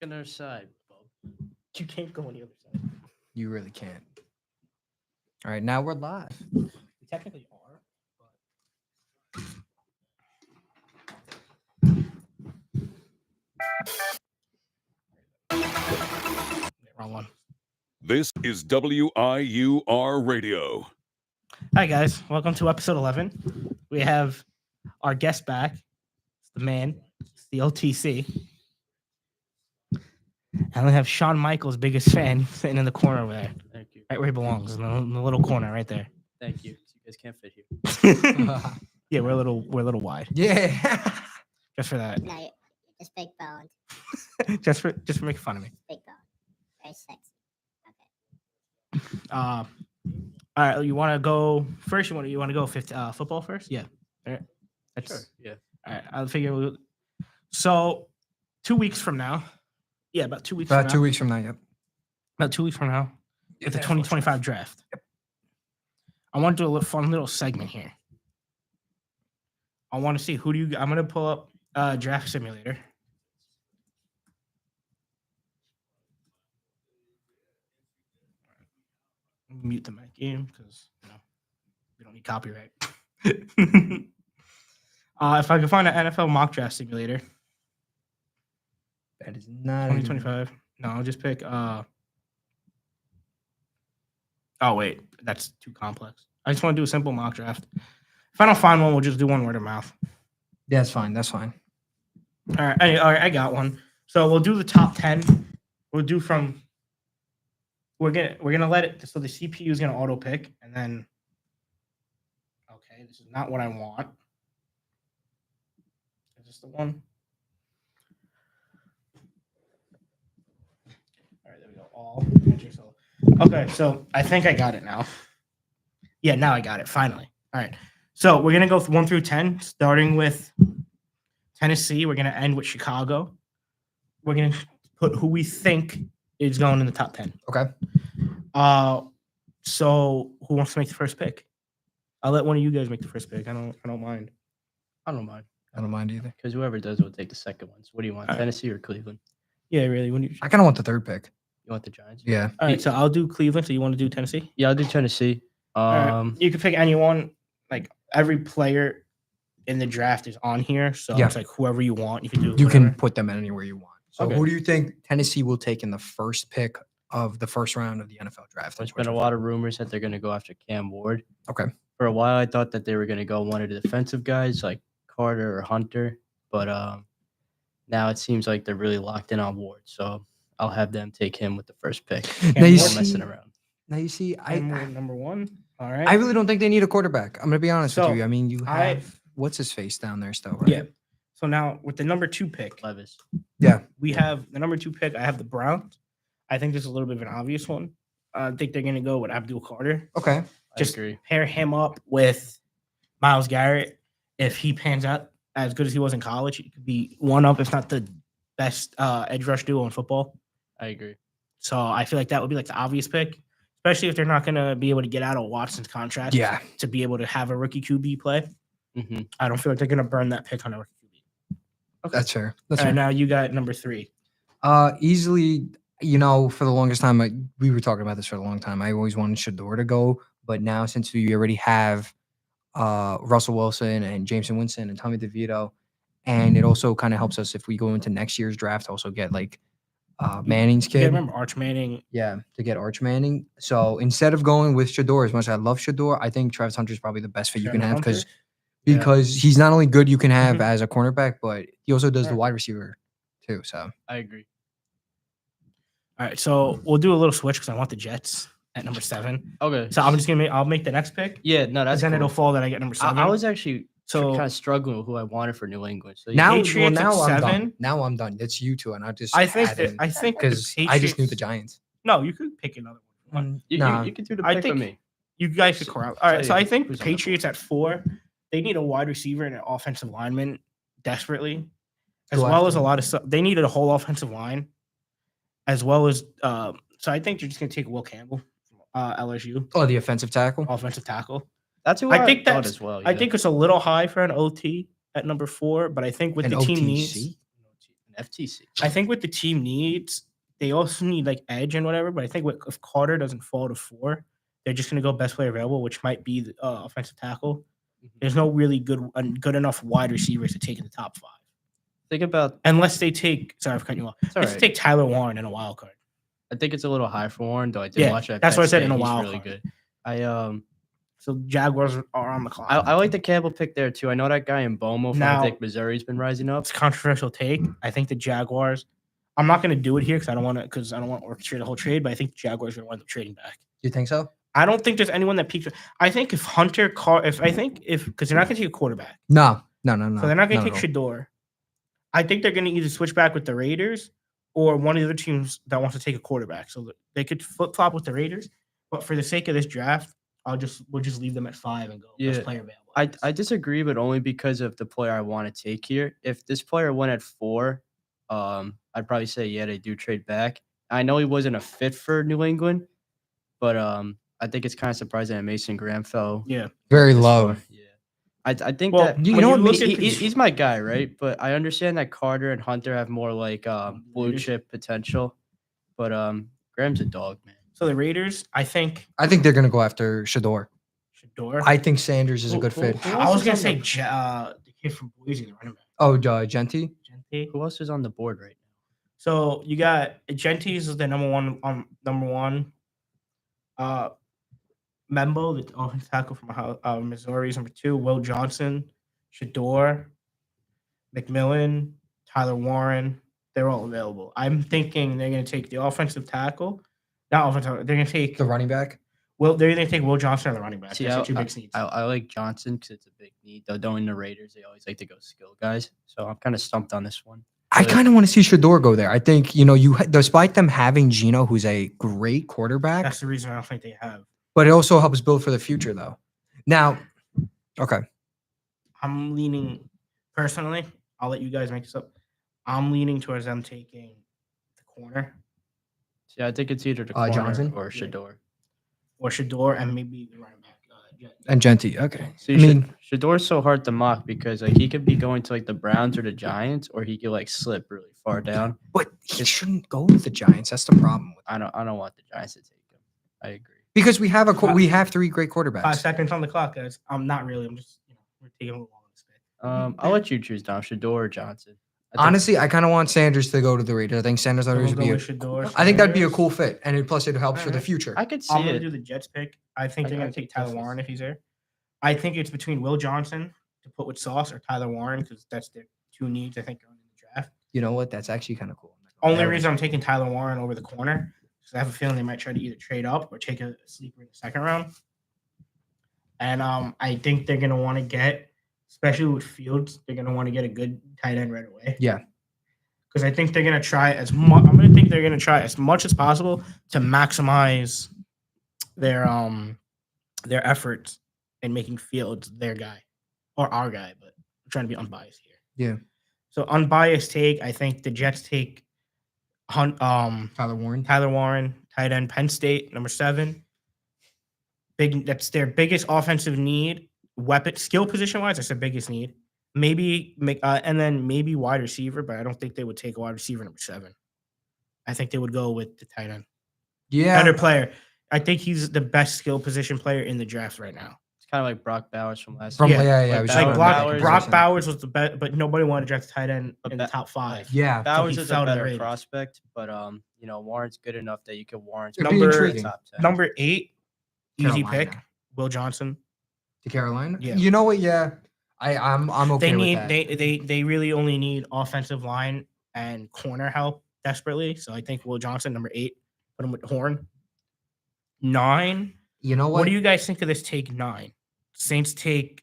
Another side, Bob. You can't go on the other side. You really can't. All right, now we're live. We technically are, but wrong one. This is WIUR Radio. Hi guys, welcome to episode 11. We have our guest back. It's the man. It's the OTC. And we have Shawn Michaels' biggest fan sitting in the corner over there, Thank you. right where he belongs, in the little corner right there. Thank you. You guys can't fit here. Yeah, we're a little wide. Yeah. Just for that. No, you're just big boned. just for making fun of me. Big bone. Very sexy. Okay. All right, you want to go first? You want to go football first? Yeah. All right. Sure. Yeah. All right. I'll figure. So, 2 weeks from now. Yeah, about 2 weeks. About from 2 now, weeks from now, yep. About 2 weeks from now, it's the 2025 draft. Yep. I want to do a fun little segment here. I want to see who do you. I'm gonna pull up draft simulator. Mute the mic game because we don't need copyright. If I can find an NFL mock draft simulator, That is not 2025. No, I'll just pick. Oh wait, that's too complex. I just want to do a simple mock draft. If I don't find one, we'll just do one word of mouth. That's fine. That's fine. All right, I got one. So we'll do the top 10. We'll do from. We're gonna let it. So the CPU is gonna auto pick, and then. Okay, this is not what I want. Is this the one? All right, there we go. All. Okay, so I think I got it now. Yeah, now I got it finally. All right, so we're gonna go 1 through 10, starting with Tennessee. We're gonna end with Chicago. We're gonna put who we think is going in the top 10. Okay. So who wants to make the first pick? I'll let one of you guys make the first pick. I don't mind. I don't mind. I don't mind either. Because whoever does will take the second one. So what do you want? All right. Tennessee or Cleveland? Yeah, really. When you I kind of want the third pick. You want the Giants? Yeah. all right, so I'll do Cleveland. So you want to do Tennessee? Yeah, I'll do Tennessee. All right. You can pick anyone. Like every player in the draft is on here, so Yeah. it's like whoever you want. You can do. You can whatever. put them anywhere you want. So Okay. who do you think Tennessee will take in the first pick of the first round of the NFL draft? There's been a lot of rumors that they're going to go after Cam Ward. Okay. For a while, I thought that they were going to go one of the defensive guys like Carter or Hunter, but now it seems like they're really locked in on Ward. So I'll have them take him with the first pick. Now you No see- messing around. Now you see, Number one. All right. I really don't think they need a quarterback. I'm gonna be honest So, with you. I mean, you I- have what's his face down there still, right? Yeah. So now with the number 2 pick, Levis. we have the number 2 pick. I have the Browns. I think this is a little bit of an obvious one. I think they're gonna go with Abdul Carter. Okay. I Just agree. pair him up with Myles Garrett. If he pans out as good as he was in college, he could be one up, if not the best edge rush duo in football. I agree. So I feel like that would be like the obvious pick, especially if they're not going to be able to get out of Watson's contract. Yeah. To be able to have a rookie QB play, Mm-hmm. I don't feel like they're going to burn that pick on a rookie QB. That's fair. That's All right, fair. now you got number 3. Easily, for the longest time, we were talking about this for a long time. I always wanted Shador to go, but now since we already have Russell Wilson and Jameson Winston and Tommy DeVito, and it also kind of helps us if we go into next year's draft to also get like Manning's Yeah, kid. remember Arch Manning? Yeah, to get Arch Manning. So instead of going with Shador, as much as I love Shador, I think Travis Hunter is probably the best fit you can Travis have because Hunter? Yeah. because he's not only good you can have Mhm. as a cornerback, but he also does the Right. wide receiver too. So I agree. All right, so we'll do a little switch because I want the Jets at number 7. Okay. So I'm just gonna I'll make the next pick. Yeah, no, That's that's then cool. it'll fall that I get number 7. I was actually so kind of struggling with who I wanted for New England. So now, Patriots at now I'm 7. done. Now I'm done. It's you two, and I just I think the because I just knew the Patriots- Giants. No, you could pick another one. you, Nah. you can do the I pick think with me. You guys could So- corral. All right, so say I think who's on the Patriots at 4. They need a wide receiver and an offensive lineman desperately, as Go well as after a him. lot of stuff. They needed a whole offensive line, as well as. So I think you're just gonna take Will Campbell, LSU Oh, the offensive tackle. offensive tackle. That's who I I think thought that's- as well. I yeah. think it's a little high for an OT at number 4, but I think with An the team OTC? needs FTC. I think with the team needs, they also need like edge and whatever. But I think if Carter doesn't fall to 4, they're just going to go best player available, which might be the offensive tackle. There's no really good enough wide receivers to take in the top 5. Think about. Unless they take, sorry for cutting you off. It's all Let's right. take Tyler Warren in a wild card. I think it's a little high for Warren, though. I did Yeah, watch that. that's what I said in a He's wild really card. good. I So Jaguars are on the clock. I like the Campbell pick there too. I know that guy in Bomo from Now- I think Missouri's been rising up. It's a controversial take. I think the Jaguars. I'm not going to do it here because I don't want to orchestrate the whole trade. But I think the Jaguars are going to wind up trading back. You think so? I don't think there's anyone that peaks. I think if Hunter Carr, because they're not going to take a quarterback, No. so they're not going to at take all. Shador. I think they're going to either switch back with the Raiders or one of the other teams that wants to take a quarterback. So they could flip flop with the Raiders. But for the sake of this draft, we'll just leave them at 5 and go best Yeah. player available. I disagree, but only because of the player I want to take here. If this player went at 4, I'd probably say yeah, they do trade back. I know he wasn't a fit for New England, but I think it's kind of surprising that Mason Graham fell Yeah. Very this low. far. Yeah, I think Well, that you when know what look makes- at he's my guy, right? But I understand that Carter and Hunter have more like blue Raiders. chip potential, but Graham's a dog, man. So the Raiders, I think I think they're gonna go after Shador. Shador. I think Sanders is a Who- good who- fit. who I else was is gonna on say the- the kid from Boise, the running back, Oh, Genti. Gente. Who else is on the board right now? So you got Gentis is the number one. Membo, the offensive tackle from Missouri, is number 2. Will Johnson, Shador, McMillan, Tyler Warren. They're all available. I'm thinking they're going to take the offensive tackle. Not offensive. They're going to take The running back. They're going to take Will Johnson or the running back. See, That's the 2 big needs. I like Johnson because it's a big need. Though knowing the Raiders, they always like to go skill guys. So I'm kind of stumped on this one. I But- kind of want to see Shador go there. I think despite them having Geno, who's a great quarterback, That's the reason I don't think they have. but it also helps build for the future, though. Now, okay, I'm leaning personally. I'll let you guys make this up. I'm leaning towards them taking the corner See, I think it's either the corner Johnson? or Yeah. Shador. or Shador and maybe the running back. and Genti. Okay, See, I mean, Shador's so hard to mock because like he could be going to like the Browns or the Giants, or he could like slip really far down. but he shouldn't go with the Giants. That's the problem. I don't want the Giants to take him. I agree. Because we have we have 3 great quarterbacks. 5 seconds on the clock, guys. I'm not really. I'm just, we're taking a little long on this pick. I'll let you choose, Dom. Shador or Johnson. I think- Honestly, I kind of want Sanders to go to the Raiders. I think Sanders So would we'll be. go with Shador, I think that'd be a Sanders. cool fit, and plus it helps for the Alright. future. I could see I'm gonna it. do the Jets pick. I think I- they're I gonna take think Tyler this is- Warren if he's there. I think it's between Will Johnson to put with Sauce or Tyler Warren because that's their 2 needs. I think going in the draft. You know what? That's actually kind of cool. Only reason I'm taking Tyler Warren over the corner because I have a feeling they might try to either trade up or take a sleeper in the second round. And I think they're gonna want to get, especially with Fields, they're gonna want to get a good tight end right away. Yeah. Because I think they're gonna try as much. I'm gonna think they're gonna try as much as possible to maximize their efforts in making Fields their guy or our guy. But I'm trying to be unbiased here. Yeah. So unbiased take, I think the Jets take Tyler Warren. Tyler Warren, tight end, Penn State, number 7. That's their biggest offensive need. Weapon skill position wise, that's their biggest need. Maybe and then maybe wide receiver, but I don't think they would take a wide receiver number 7. I think they would go with the tight end. Yeah. Better player. I think he's the best skill position player in the draft right now. It's kind of like Brock Bowers from last From year. yeah, Like we Bowers- saw Like him. Bowers- Brock Bowers was the best, but nobody wanted to draft a tight end But in the Ba- top 5. Yeah. Bowers he is fell a to the better Raiders. prospect, but Warren's good enough that you could warrant It'd be Number- intriguing. top 10. Number 8, easy Carolina. pick, Will Johnson. To Carolina. Yeah. You know what? Yeah. I'm okay They with need that. they really only need offensive line and corner help desperately. So I think Will Johnson, number 8, put him with Horn. 9. You know What what? do you guys think of this take 9? Saints take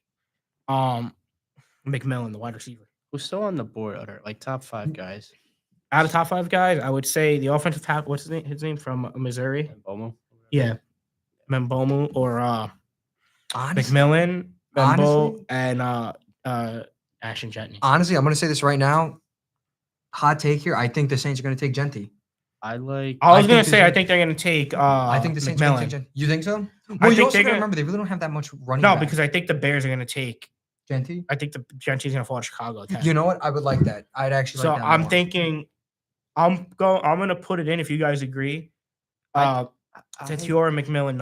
McMillan, the wide receiver. Who's still on the board? Other like top 5 guys. Out of top 5 guys, I would say the offensive tackle. What's his name from Missouri? And Bomo. Yeah, Membomu or Honestly, McMillan, Membo, honestly- and Ashton Jetney. honestly, I'm gonna say this right now. Hot take here. I think the Saints are gonna take Genti. I like. I was think gonna the say I Saints- think they're gonna take. I think the Saints are gonna take McMillan. Genti. You think so? Well, think you also they're gotta gonna- remember they really don't have that much running. No, back. because I think the Bears are gonna take Genty. I think the Gentry's gonna fall to Chicago at 10. You know what? I would like that. I'd actually So like that I'm more. thinking I'm gonna put it in if you guys agree. Tetiora McMillan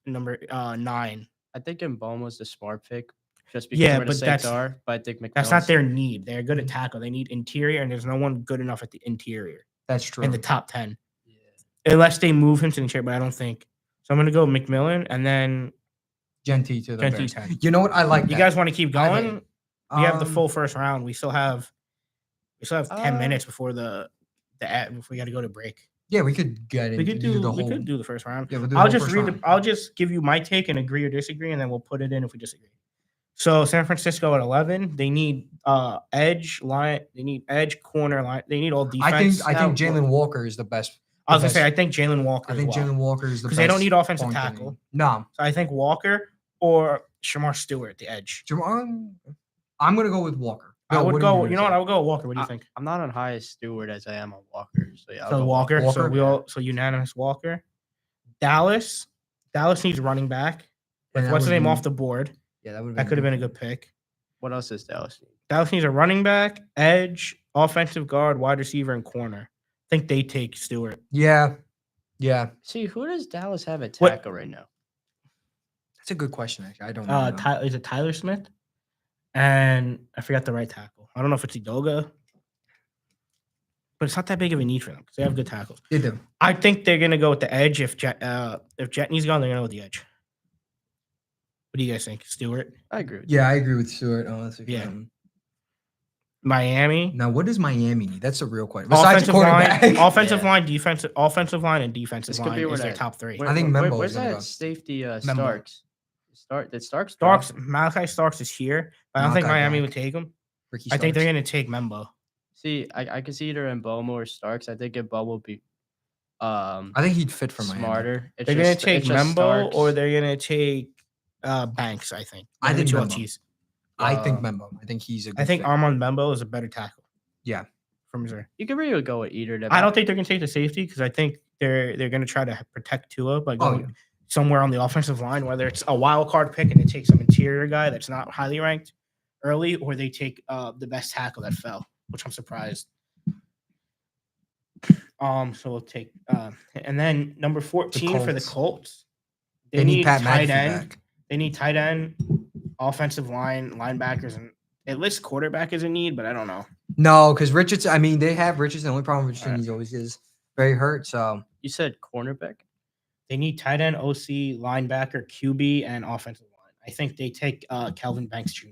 number 9. I think Mbom was the smart pick, just because Yeah, where the but Saints that's- are. But I think That's not McMillan's- their need. They're good at tackle. They need interior, and there's no one good enough at the interior That's true. in the top 10. Yeah. Unless they move him to the interior, but I don't think. So I'm gonna go McMillan and then Genty to the Genty Bears. 10. You know what? I like You that. guys want to keep I like going? it. We have the Um, full first round. We still have 10 Uh, minutes before the ad. Before we got to go to break. Yeah, we could get We into could do the we whole. could do the first round. Yeah, we'll do the I'll whole just first read round. I'll just give you my take and agree or disagree, and then we'll put it in if we disagree. So San Francisco at 11, they need edge line, they need edge corner line, they need all defense. I think Now, Jalen Walker is the best. I was the gonna say I best- think Jalen Walker. I think as well. Jalen Walker is the best 'Cause they don't need offensive point tackle. guard. No, So I think Walker or Shamar Stewart, the edge. I'm gonna go with Walker. I Bill, would what are go. gonna You know what? say? I would go with Walker. What do you I- think? I'm not on high as Stewart as I am on Walker. So yeah, I'll So go Walker. So Walker? we all unanimous Walker. Dallas needs running back. And With that what's his would name be- off the board? Yeah, that would That could have been a good pick. What else does Dallas need? Dallas needs a running back, edge, offensive guard, wide receiver, and corner. I think they take Stewart. Yeah. See, who does Dallas have at What- tackle right now? That's a good question. Actually, I don't know. Is it Tyler Smith? And I forgot the right tackle. I don't know if it's Idoga, but it's not that big of a need for them because they have good tackles. They do. I think they're gonna go with the edge if Jetney's gone. They're gonna go with the edge. What do you guys think, Stewart? I agree with Yeah, I agree with Stewart. Honestly, Yeah. Miami. Now, what does Miami need? That's a real question. Besides Offensive line, quarterback, offensive Yeah. line, offensive line, and defensive This could line be where is their that- top 3. Wait, I think wait, Membo where's is gonna that go. safety Membo. Starks? Did Starks? Starks, drop? Malachi Starks is here, but I don't think Malachi Miami Black. would take him. Ricky I think they're Starks. gonna take Membo. See, I could see either Mboma or Starks. I think Mboma will be I think he'd fit for Miami. smarter. It's They're gonna just- take it's just Membo Starks. or they're gonna take Banks. I think. I They're the think two Membo. LTs. I think Um, Membo. I think he's a good I think fit. Armand Membo is a better tackle. Yeah. from Missouri. You could really go with either. I don't think they're gonna take the safety because I think they're gonna try to protect Tua by Oh, going yeah. somewhere on the offensive line, whether it's a wild card pick and they take some interior guy that's not highly ranked early, or they take the best tackle that fell, which I'm surprised. So we'll take and then number 14 for the Colts. Colts. They need Pat tight McAfee end. back. They need tight end, offensive line, linebackers, and at least quarterback is a need, but I don't know. No, because Richardson. I mean, they have Richardson. The only problem with Richardson Alright. is always is very hurt. So You said cornerback. They need tight end, OC, linebacker, QB, and offensive line. I think they take Calvin Banks Jr.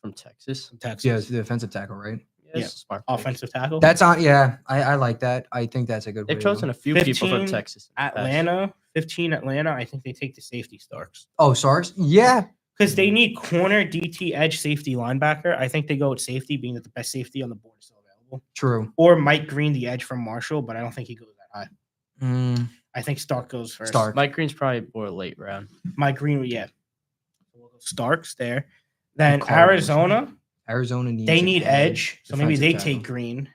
From Texas. from Texas. yeah, it's the defensive tackle, right? Yeah, Yeah. smart pick. Offensive tackle. That's on. Yeah, I like that. I think that's a good. They've way to go. chosen a few people 15 from Texas. in the past. Atlanta, 15 Atlanta. I think they take the safety Starks. Oh, Sarks. Yeah, Because they need corner, DT, edge, safety, linebacker. I think they go with safety, being that the best safety on the board is still available. true. Or Mike Green, the edge from Marshall, but I don't think he goes that high. Mm, I think Stark goes first. Stark. Mike Green's probably more late round. Mike Green, yeah. Starks there. Then Cardinals. Arizona, needs. they an need edge. So maybe they defensive take tackle. Green.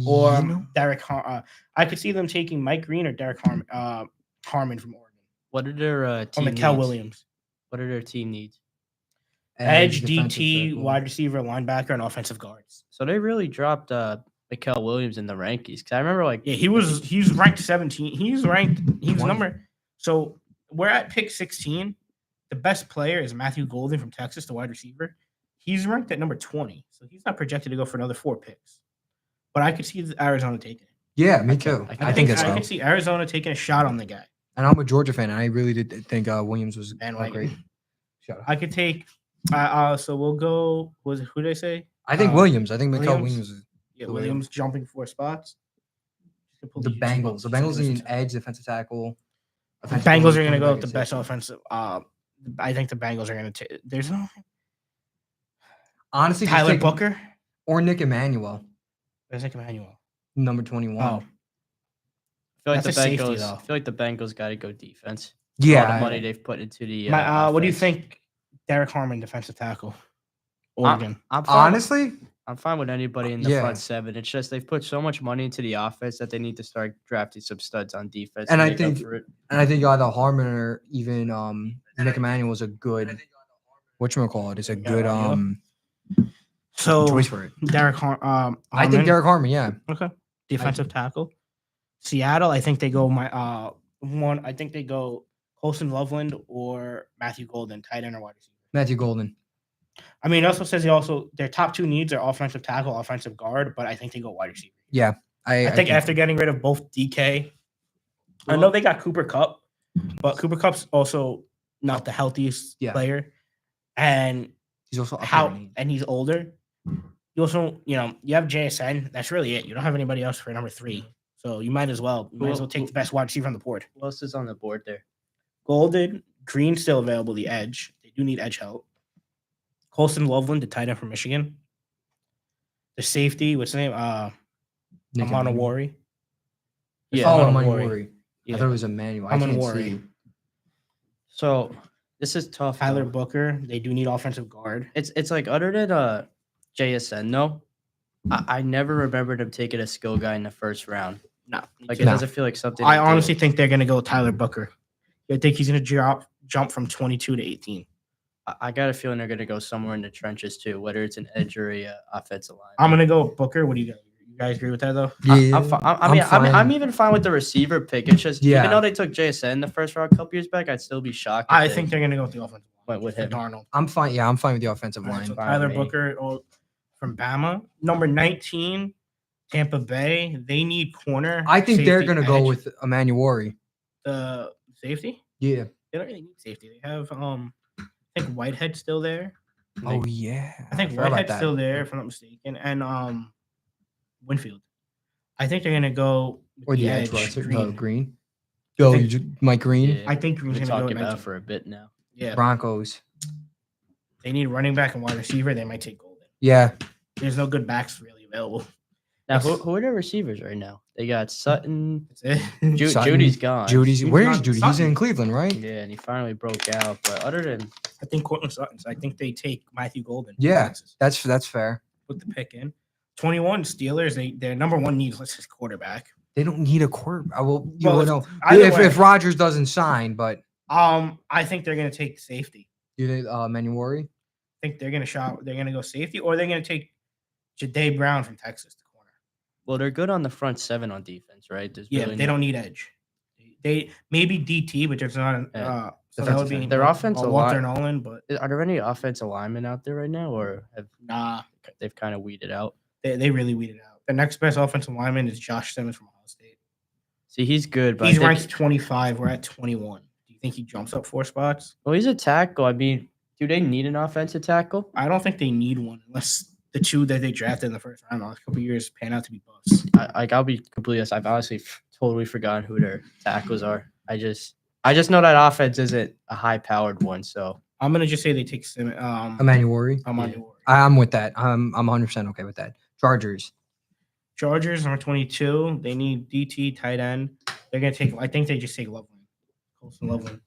Or You know? Derek I could see them taking Mike Green or Derek Harmon from Oregon. What are their Or team Mikel needs? Williams. What are their team needs? Edge, defensive DT, tackle. wide receiver, linebacker, and offensive guards. So they really dropped Mikel Williams in the rankings. Because I remember like Yeah, he's ranked 17. He was 20. number. So we're at pick 16. The best player is Matthew Golden from Texas, the wide receiver. He's ranked at number 20. So he's not projected to go for another 4 picks. But I could see Arizona taking it. Yeah, me too. I I think that's I so. could see Arizona taking a shot on the guy. And I'm a Georgia fan. And I really did think Williams was Bandwagon. great. Shut up. I could take. So we'll go. Who did I say? I think Williams. I think Mikel Williams. Williams. Is Yeah, The Williams jumping 4 spots. the Bengals. The Bengals need an edge defensive tackle. The offensive Bengals line, are going to go cornerback, with the and best safety. offensive. I think the Bengals are going to take. There's no Honestly, just Tyler take- Booker. or Nick Emmanuel, There's Nick Emmanuel. number 21. Oh, I feel like That's the a safety, Bengals. though. I feel like the Bengals got to go defense. yeah. All the I- money they've put into the. what do you offense. think? Derek Harmon, defensive tackle, Oregon. I'm fine, Honestly, I'm fine with anybody in the Yeah. front 7. It's just they've put so much money into the offense that they need to start drafting some studs on defense. And to I make up think- for it. and I think either Harmon or even Nick Emmanuel is a good. Whatchamacallit is a good Emmanuel? So Choice for it. Derek I think Harmon. Derek Harmon. Yeah. Okay. Defensive tackle. Seattle, I think they go one. I think they go Colson Loveland or Matthew Golden, tight end or wide receiver. Matthew Golden. I mean, it also says their top two needs are offensive tackle, offensive guard, but I think they go wide receiver. Yeah. I think after getting rid of both DK, I know they got Cooper Cup, but Cooper Cup's also not the healthiest player, and he's also up there in age. and he's older. You also, you have JSN. That's really it. You don't have anybody else for number 3, so you might as well take the best wide receiver on the board. Who else is on the board there? Golden, Green still available. The edge, they do need edge help. Colson Loveland, the tight end from Michigan. The safety, what's his name? Amana Wari. Yeah, Amana Wari. Yeah. I thought it was Emmanuel. I Amana can't Wari. see. So this is tough. Tyler though. Booker, they do need offensive guard. It's like other than JSN though, I never remembered him taking a skill guy in the first round. No, Like it doesn't feel like something. I to do. honestly think they're gonna go Tyler Booker. I think he's gonna jump from 22 to 18. I got a feeling they're gonna go somewhere in the trenches too, whether it's an edge or a offensive line. I'm gonna go Booker. What do you guys? You guys agree with that though? Yeah, I'm even fine with the receiver pick. It's just Yeah. even though they took JSN in the first round a couple years back, I'd still be shocked. if I they think they're gonna go with the offensive line. went with for him. Darnold. I'm fine. Yeah, I'm fine with the offensive All right, line. so fine Tyler with me. Booker from Bama. Number 19, Tampa Bay. They need corner. I think they're safety, gonna go edge. with Emmanuel Wari. the safety. Yeah. They don't really need safety. They have I think Whitehead still there. Oh yeah. I think forgot about Whitehead's that. still there, if I'm not mistaken, and Winfield. I think they're gonna go with Or the edge rusher. Green. No, Green. Go, Mike Green. Yeah, I think Green's we've been gonna go talking at about 19. it for a bit now. Yeah, Broncos. they need running back and wide receiver. They might take Golden. Yeah. There's no good backs really available. Now, who are their receivers right now? They got Sutton. That's it. Sutton, Judy's gone. Judy's He's where is not Judy? He's Sutton. in Cleveland, right? Yeah, and he finally broke out. But other than I think Cortland Sutton's. I think they take Matthew Golden. Yeah. Texas. That's fair. Put the pick in. 21 Steelers. Their number one need is his quarterback. They don't need a quarter. Well, you Well, know, either way. if Rodgers doesn't sign, but I think they're gonna take safety. you think Emmanuel Wari? I think they're gonna go safety, or they're gonna take Jahdae Brown from Texas to corner. well, they're good on the front seven on defense, right? There's Yeah, really they no- don't need edge. They maybe DT, but there's not. Yeah. So that would be Their offensive Walter line- Nolan, but Are there any offensive linemen out there right now, or have nah, they've kind of weeded out? they really weeded out. The next best offensive lineman is Josh Simmons from Ohio State. See, he's good, but He's I think, ranked 25. We're at 21. Do you think he jumps up 4 spots? well, he's a tackle. I mean, do they need an offensive tackle? I don't think they need one unless the 2 that they drafted in the first round the last couple of years pan out to be busts. I'll be completely honest. I've honestly totally forgotten who their tackles are. I just know that offense isn't a high-powered one. So I'm gonna just say they take Simmons. Emmanuel Wari? I'm with that. I'm 100% okay with that. Chargers. Chargers number 22. They need DT tight end. They're gonna take. I think they just take Loveland. Colson Loveland.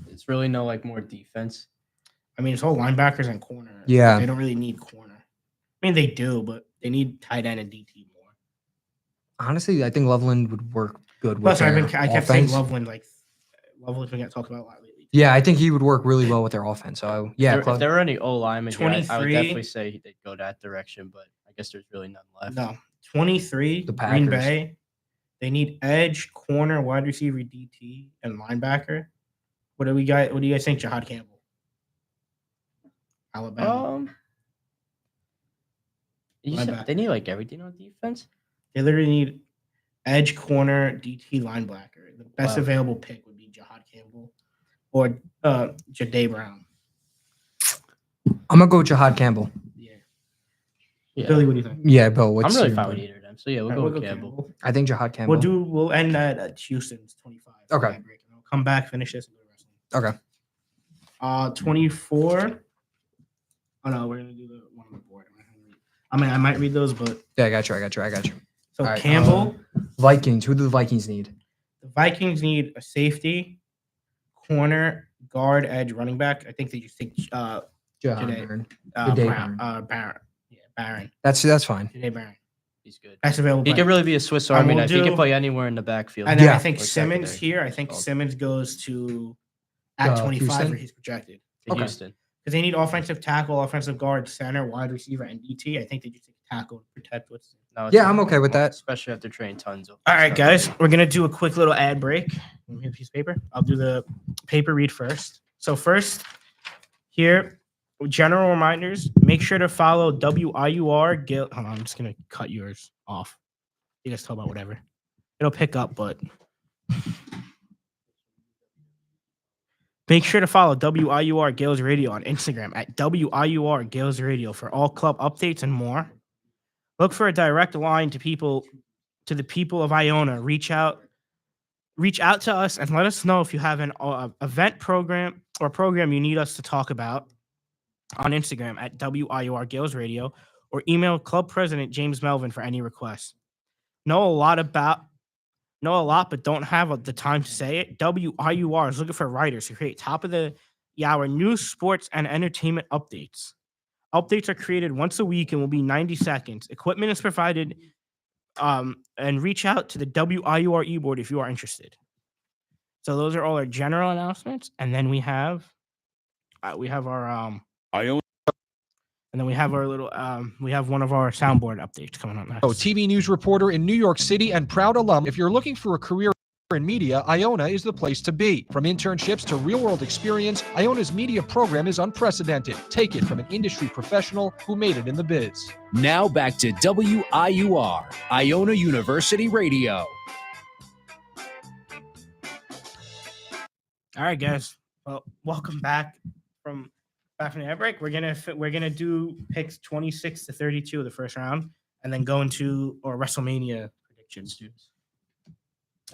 it's really no like more defense. I mean, it's all linebackers and corner. Yeah. They don't really need corner. I mean, they do, but they need tight end and DT more. Honestly, I think Loveland would work good with Plus, I their kept saying offense. Loveland. Loveland's been talked about a lot lately. Yeah, I think he would work really well with their offense. So yeah, If there were any O linemen, here, I would 23. definitely say they'd go that direction. But I guess there's really none left. No, 23. The Green Packers. Bay. They need edge, corner, wide receiver, DT, and linebacker. What do we got? What do you guys think, Jahad Campbell? Alabama. You said Linebacker. they need like everything on defense. They literally need edge, corner, DT, linebacker. The best Wow. available pick would be Jahad Campbell or Jahdae Brown. I'm gonna go with Jahad Campbell. Yeah. Yeah, Billy, what do you think? Yeah, Bill. I'm What's really your- fine with either of them. So yeah, we'll All right, go with Campbell. I think Jahad Campbell. We'll end that at Houston's 25. Okay. Tiebreak, and we'll come back, finish this, and go to wrestling. Okay. 24. Oh no, we're gonna do the one on the board. I mean, I might read those, but Yeah, I got you. so All right, Campbell, Vikings. Who do the Vikings need? the Vikings need a safety, corner, guard, edge, running back. I think they just take Jahad Jahdae. Barron. Jahdae Barron. Yeah, Barron. That's fine. Jahdae Barron. He's good. That's available. He could really be a Swiss Army will knife. He do- can play anywhere in the backfield. And then Yeah. I think Or Simmons secondary, here. I it's think called. Simmons goes to at 25 Houston? where he's projected. To Okay. Houston. because they need offensive tackle, offensive guard, center, wide receiver, and DT. I think they just take tackle and protect what's. No, Yeah, I'm okay with that. Especially after training tons of. All right, stuff. guys, we're gonna do a quick little ad break. Let me get a piece of paper. I'll do the paper read first. So first, here, general reminders. Make sure to follow WIUR. Hold on, I'm just gonna cut yours off. You guys talk about whatever. It'll pick up, but make sure to follow WIUR Gales Radio on Instagram at WIUR Gales Radio for all club updates and more. Look for a direct line to the people of Iona. Reach out to us and let us know if you have an event program or program you need us to talk about on Instagram at WIUR Gales Radio, or email Club President James Melvin for any requests. Know a lot, but don't have the time to say it. WIUR is looking for writers who create top of the hour news, sports, and entertainment updates. Updates are created once a week and will be 90 seconds. Equipment is provided, and reach out to the WIUR e-board if you are interested. So those are all our general announcements, and then we have our Iona. and then we have our little we have one of our soundboard updates coming up next. TV news reporter in New York City and proud alum. If you're looking for a career in media, Iona is the place to be. From internships to real-world experience, Iona's media program is unprecedented. Take it from an industry professional who made it in the biz. Now back to WIUR, Iona University Radio. All right, guys. Well, welcome back from the ad break. We're gonna do picks 26 to 32 of the first round, and then go into our WrestleMania predictions.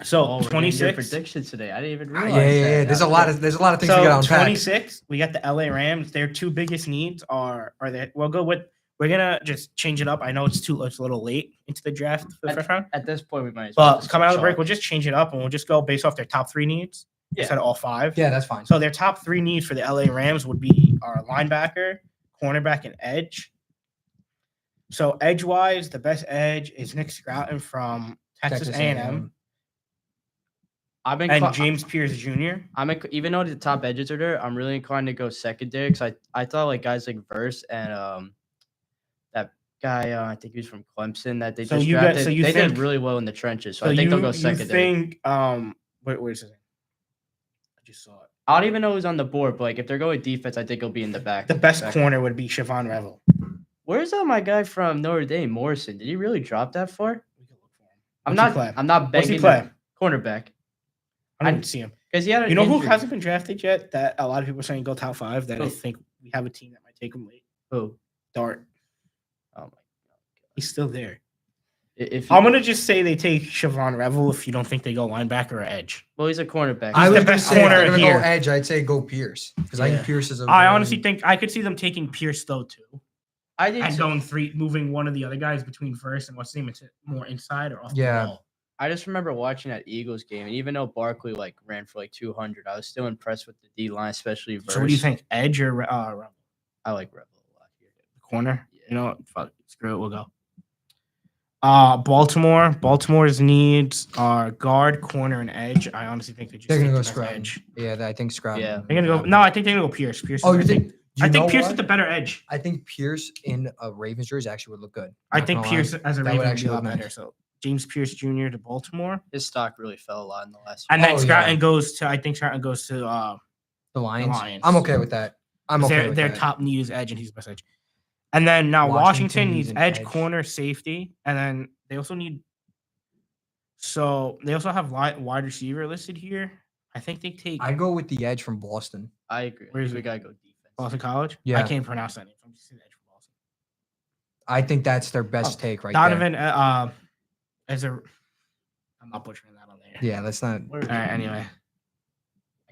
So Oh, we're doing 26 predictions today. I didn't even Yeah, realize. yeah. that. There's a lot of things we got So on unpack. 26, we got the LA Rams. Their two biggest needs are they. We'll go with. We're gonna just change it up. I know it's a little late into the draft for the first round, At this point, we might. As well but just coming out of the chalk. break, we'll just change it up and we'll just go based off their top three needs Yeah. instead of all five. Yeah, that's fine. So their top three needs for the LA Rams would be our linebacker, cornerback, and edge. So edge-wise, the best edge is Nick Scrouton from Texas A&M I've been and James Pierce Jr. even though the top edges are there, I'm really inclined to go secondary because I thought like guys like Verse and that guy I think he was from Clemson that they So just you got- drafted. so you they think- did really well in the trenches, so So I think they'll go you secondary. think where's his name? I just saw it. I don't even know who's on the board, but like if they're going defense, I think he'll be in the back. The best back. corner would be Siobhan Revel. Where's my guy from Notre Dame, Morrison? Did he really drop that far? We can look for him. I'm What's he not. play? I'm not What's he begging play? the cornerback I didn't see him. because he had an You know who injury. hasn't been drafted yet? That a lot of people are saying go top 5. That I Who? think we have a team that might take him late. Who? Dart. Oh my god. He's still there. If I'm gonna just say they take Siobhan Revel if you don't think they go linebacker or edge. well, he's a cornerback. I the was gonna best say, if corner they're gonna here. go edge. I'd say go Pierce because I Yeah. think Pierce is a. I very- honestly think I could see them taking Pierce though too, I did. and too. going moving one of the other guys between first and what's his name into more inside or off Yeah. the ball. I just remember watching that Eagles game, and even though Barkley like ran for like 200, I was still impressed with the D line, especially Verse. So what do you think, edge or Revel? I like Rebel a lot here. The corner? Yeah. You know what? Fuck, screw it. We'll go. Baltimore. Baltimore's needs are guard, corner, and edge. I honestly think they just They're take gonna the go best Scrouton. edge. Yeah, I think Scrouton. Yeah. They're gonna go. No, I think they're gonna go Pierce. Pierce. Oh, is- you think? I think know Pierce what? is the better edge. I think Pierce in a Ravens jersey actually would look good. I Not think gonna lie. Pierce as a That would Raven would be actually a lot look better. nice. So James Pierce Jr. to Baltimore, His stock really fell a lot in the last. and then Oh, Scrouton yeah. goes to. I think Scrouton goes to. The Lions. Lions. I'm okay with that. I'm okay with their that. top need is edge, and he's the best edge. And then now Washington Washington needs needs an edge, edge. corner, safety, and then they also need. So they also have wide receiver listed here. I think they take I go with the edge from Boston. I agree. Where is We it? gotta go defense. Boston College. I Yeah. can't pronounce that name. So I'm just saying edge for Boston. I think that's their best Oh, take right Donovan, as a. I'm not butchering that on there. there. Yeah, that's not All right. Anyway,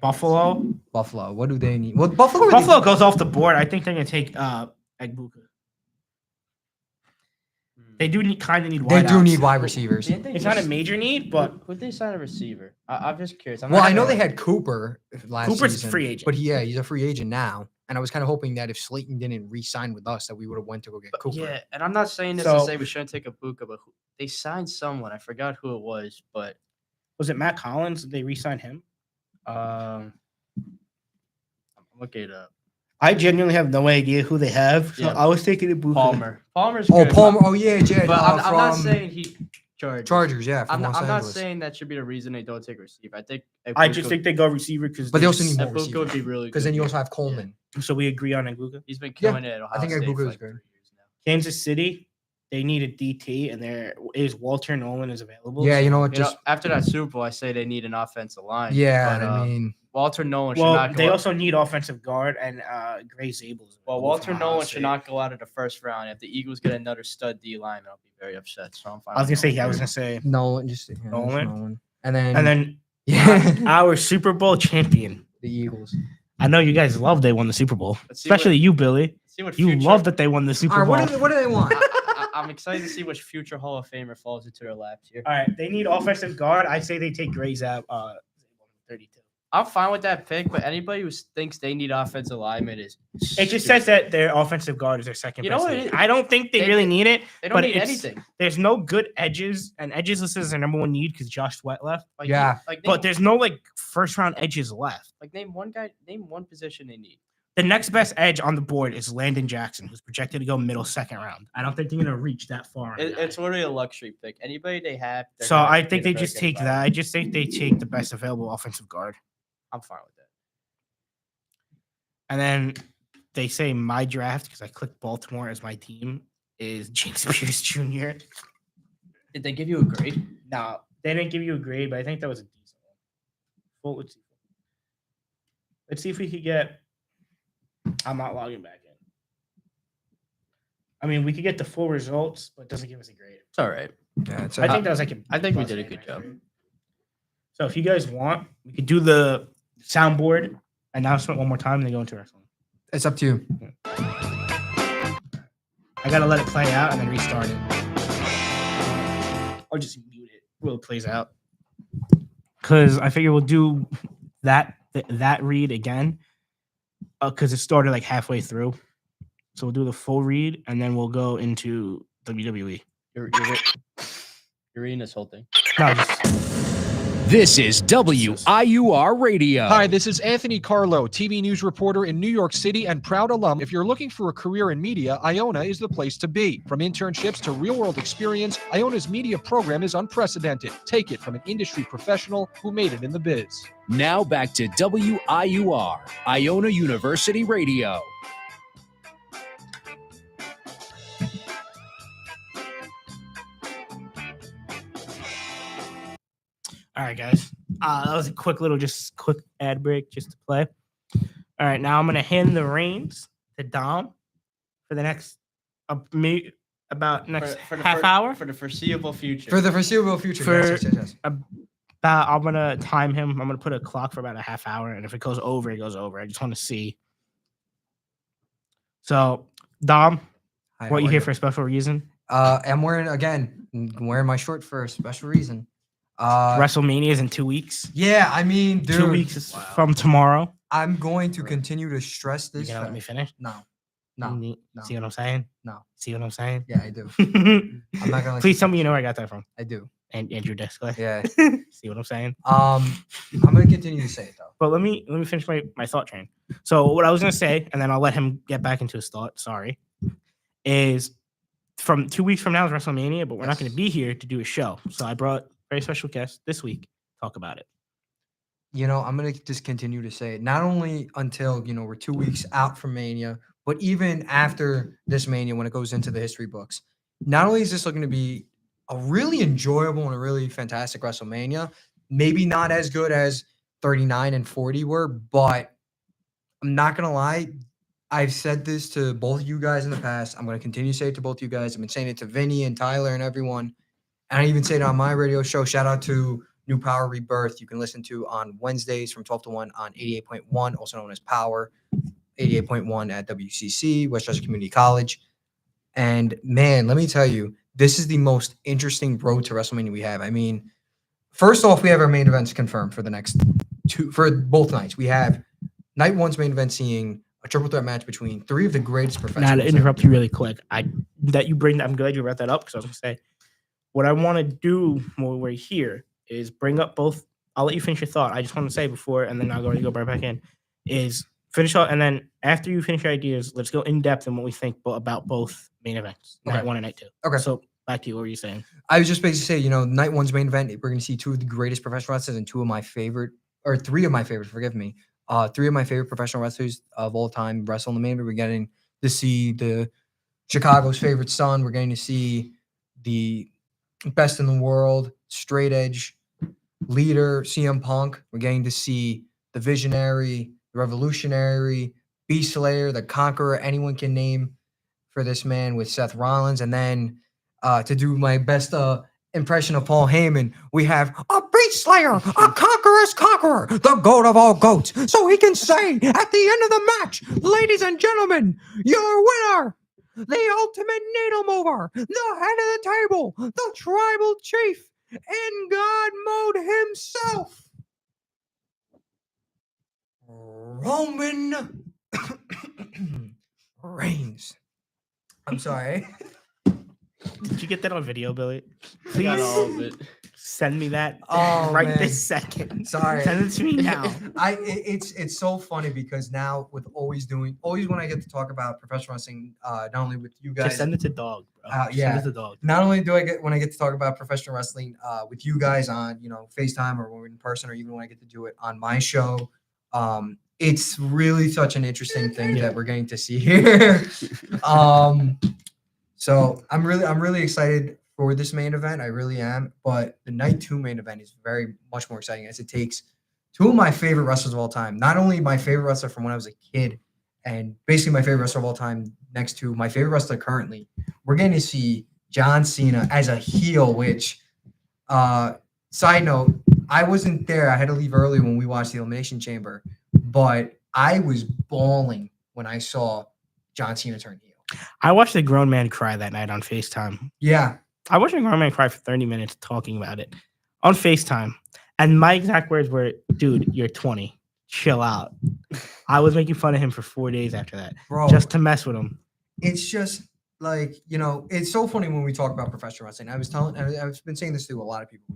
Buffalo. Buffalo. What do they need? Well, Buffalo. Buffalo goes off the board. I think they're gonna take Egbuka. They do kind of need. They do wideouts. need wide receivers. Didn't they It's not a just- major need, but Who'd they sign a receiver? I'm just curious. I'm Well, not I know gonna- they had Cooper last Cooper's a season, free agent. but he's a free agent now. And I was kind of hoping that if Slayton didn't re-sign with us, that we would have went to go get Cooper. Yeah, and I'm not saying this So- to say we shouldn't take a Buka, but they signed someone. I forgot who it was, but was it Matt Collins? Did they re-sign him? I'm looking it up. I genuinely have no idea who they have, so Yeah. I was taking Ibuka. Palmer. Palmer's Oh, good, Palmer. Oh, yeah, Jed. But I'm not From saying he Chargers. Chargers, yeah, I'm from not, Los I'm not Angeles. saying that should be the reason they don't take receiver. I think I just think they go receiver because. But they also need more Ibuka receiver. would be really good. Because then you also here. have Coleman. So we agree on Ibuka. He's been Yeah, killing it at Ohio I think State Ibuka for is like good. 3 years now. Kansas City, they need a DT, and there is Walter Nolan is available. Yeah, you know what? You know, Just after that Super Bowl, I say they need an offensive line. yeah, but, I mean, Walter Nolan should Well, not go they out- also need offensive guard and Gray Zable's. Well, available Walter from Ohio Nolan State. should not go out of the first round. If the Eagles get another stud D lineman, I'll be very upset. So I'm fine. I was gonna with say, Nolan. I was gonna say, Nolan. Just Nolan? Nolan. And then and then yeah, our Super Bowl champion. the Eagles. I know you guys love they won the Super Bowl, Let's see what- especially you, Billy. See what You future- love that they won the Super All right, Bowl. what do they want? I'm excited to see which future Hall of Famer falls into their laps here. All right, they need offensive guard. I say they take Gray's out. 32. I'm fine with that pick, but anybody who thinks they need offensive lineman is. It just says that their offensive guard is their second. You know best what need. it is? I don't think they They- really need it. they don't but need it's- anything. There's no good edges, and edges listed as their number one need because Josh Sweat left. Like, Yeah. like But name, there's no like first round edges left. like name one guy, name one position they need. The next best edge on the board is Landon Jackson, who's projected to go middle second round. I don't think they're gonna reach that far. on a guy. It's literally a luxury pick. Anybody they have. they're So gonna I get think a they very just good take that. value. I just think they take the best available offensive guard. I'm fine with that. And then they say my draft, because I clicked Baltimore as my team, is James Pierce Jr. Did they give you a grade? No, they didn't give you a grade, but I think that was a decent one. Let's see if we could get. I'm not logging back in. I mean, we could get the full results, but it doesn't give us a grade. It's all right. Yeah, it's I think that was like a. I think we plus did a grade, good job. actually. So if you guys want, we could do the soundboard announcement one more time and then go into wrestling. it's up to you. I gotta let it play out and then restart it. Or just mute it while it plays out. Cause I figure we'll do that read again. Cause it started like halfway through. So we'll do the full read and then we'll go into WWE. You're reading this whole thing. No, just This is WIUR Radio. Hi, this is Anthony Carlo, TV news reporter in New York City and proud alum. If you're looking for a career in media, Iona is the place to be. From internships to real-world experience, Iona's media program is unprecedented. Take it from an industry professional who made it in the biz. Now back to WIUR, Iona University Radio. all right, guys. That was a quick ad break just to play. All right, now I'm gonna hand the reins to Dom for the next next half hour. for the foreseeable future. For the foreseeable future. For- yes. I'm gonna time him. I'm gonna put a clock for about a half hour, and if it goes over, it goes over. I just want to see. So, Dom, Hi, what how you are here for a special reason? I'm wearing my short for a special reason. WrestleMania is in 2 weeks. Yeah, I mean, dude, 2 weeks is from tomorrow. I'm going to continue to stress You this. gonna let me finish? No, no, No. no. See what I'm saying? No. See what I'm saying? Yeah, I do. I'm not gonna. Let Please tell me you know where I got that from. I do. And Andrew Diskley. Yeah. See what I'm saying? I'm gonna continue to say it though. But let me finish my thought train. So what I was gonna say, and then I'll let him get back into his thought. Sorry, is from 2 weeks from now is WrestleMania, but we're not Yes. going to be here to do a show. So I brought a very special guest this week to talk about it. You know, I'm gonna just continue to say it. Not only until we're 2 weeks out from Mania, but even after this Mania, when it goes into the history books. Not only is this looking to be a really enjoyable and a really fantastic WrestleMania, maybe not as good as 39 and 40 were, but I'm not gonna lie. I've said this to both of you guys in the past. I'm gonna continue to say it to both of you guys. I've been saying it to Vinny and Tyler and everyone. And I even say it on my radio show. Shout out to New Power Rebirth. You can listen to on Wednesdays from 12 to 1 on 88.1, also known as Power, 88.1 at WCC, Westchester Community College. And man, let me tell you, this is the most interesting road to WrestleMania we have. I mean, first off, we have our main events confirmed for the next for both nights. We have night one's main event seeing a triple threat match between three of the greatest professionals. Now to interrupt you really quick, I'm glad you brought that up because I was going to say what I want to do when we're here is bring up both. I'll let you finish your thought. I just want to say before, and then I'll go right back in. Is finish out, and then after you finish your ideas, let's go in depth on what we think about both main events, night Okay. 1 and night 2. Okay. So back to you. What were you saying? I was just basically saying, night one's main event, we're going to see two of the greatest professional wrestlers and three of my favorite, forgive me, three of my favorite professional wrestlers of all time wrestle in the main event. We're getting to see the Chicago's favorite son. We're getting to see the best in the world, straight edge leader, CM Punk. We're getting to see the visionary, the revolutionary, Beast Slayer, the conqueror, anyone can name for this man with Seth Rollins. And then to do my best impression of Paul Heyman, we have a Beast Slayer, a conqueror's conqueror, the goat of all goats. So he can say at the end of the match, ladies and gentlemen, your winner, the ultimate needle mover, the head of the table, the tribal chief, in God mode himself, Roman Reigns. I'm sorry. Did you get that on video, Billy? I got Please all of it. send me that Oh, right man. this second. Sorry. Send it to me now. It's so funny because now with always when I get to talk about professional wrestling, not only with you guys, Just send it to Dog, bro. yeah. Send it to Dog. not only do I get when I get to talk about professional wrestling with you guys on FaceTime or when we're in person, or even when I get to do it on my show, it's really such an interesting thing that we're getting to see here. So I'm really excited for this main event. I really am. But the night 2 main event is very much more exciting as it takes two of my favorite wrestlers of all time. Not only my favorite wrestler from when I was a kid, and basically my favorite wrestler of all time next to my favorite wrestler currently. We're getting to see John Cena as a heel, which, side note, I wasn't there. I had to leave early when we watched the Elimination Chamber, but I was bawling when I saw John Cena turn heel. I watched a grown man cry that night on FaceTime. Yeah. I watched a grown man cry for 30 minutes talking about it on FaceTime. And my exact words were, dude, you're 20. Chill out. I was making fun of him for 4 days after that, Bro, just to mess with him. it's just like, it's so funny when we talk about professional wrestling. I've been saying this to a lot of people,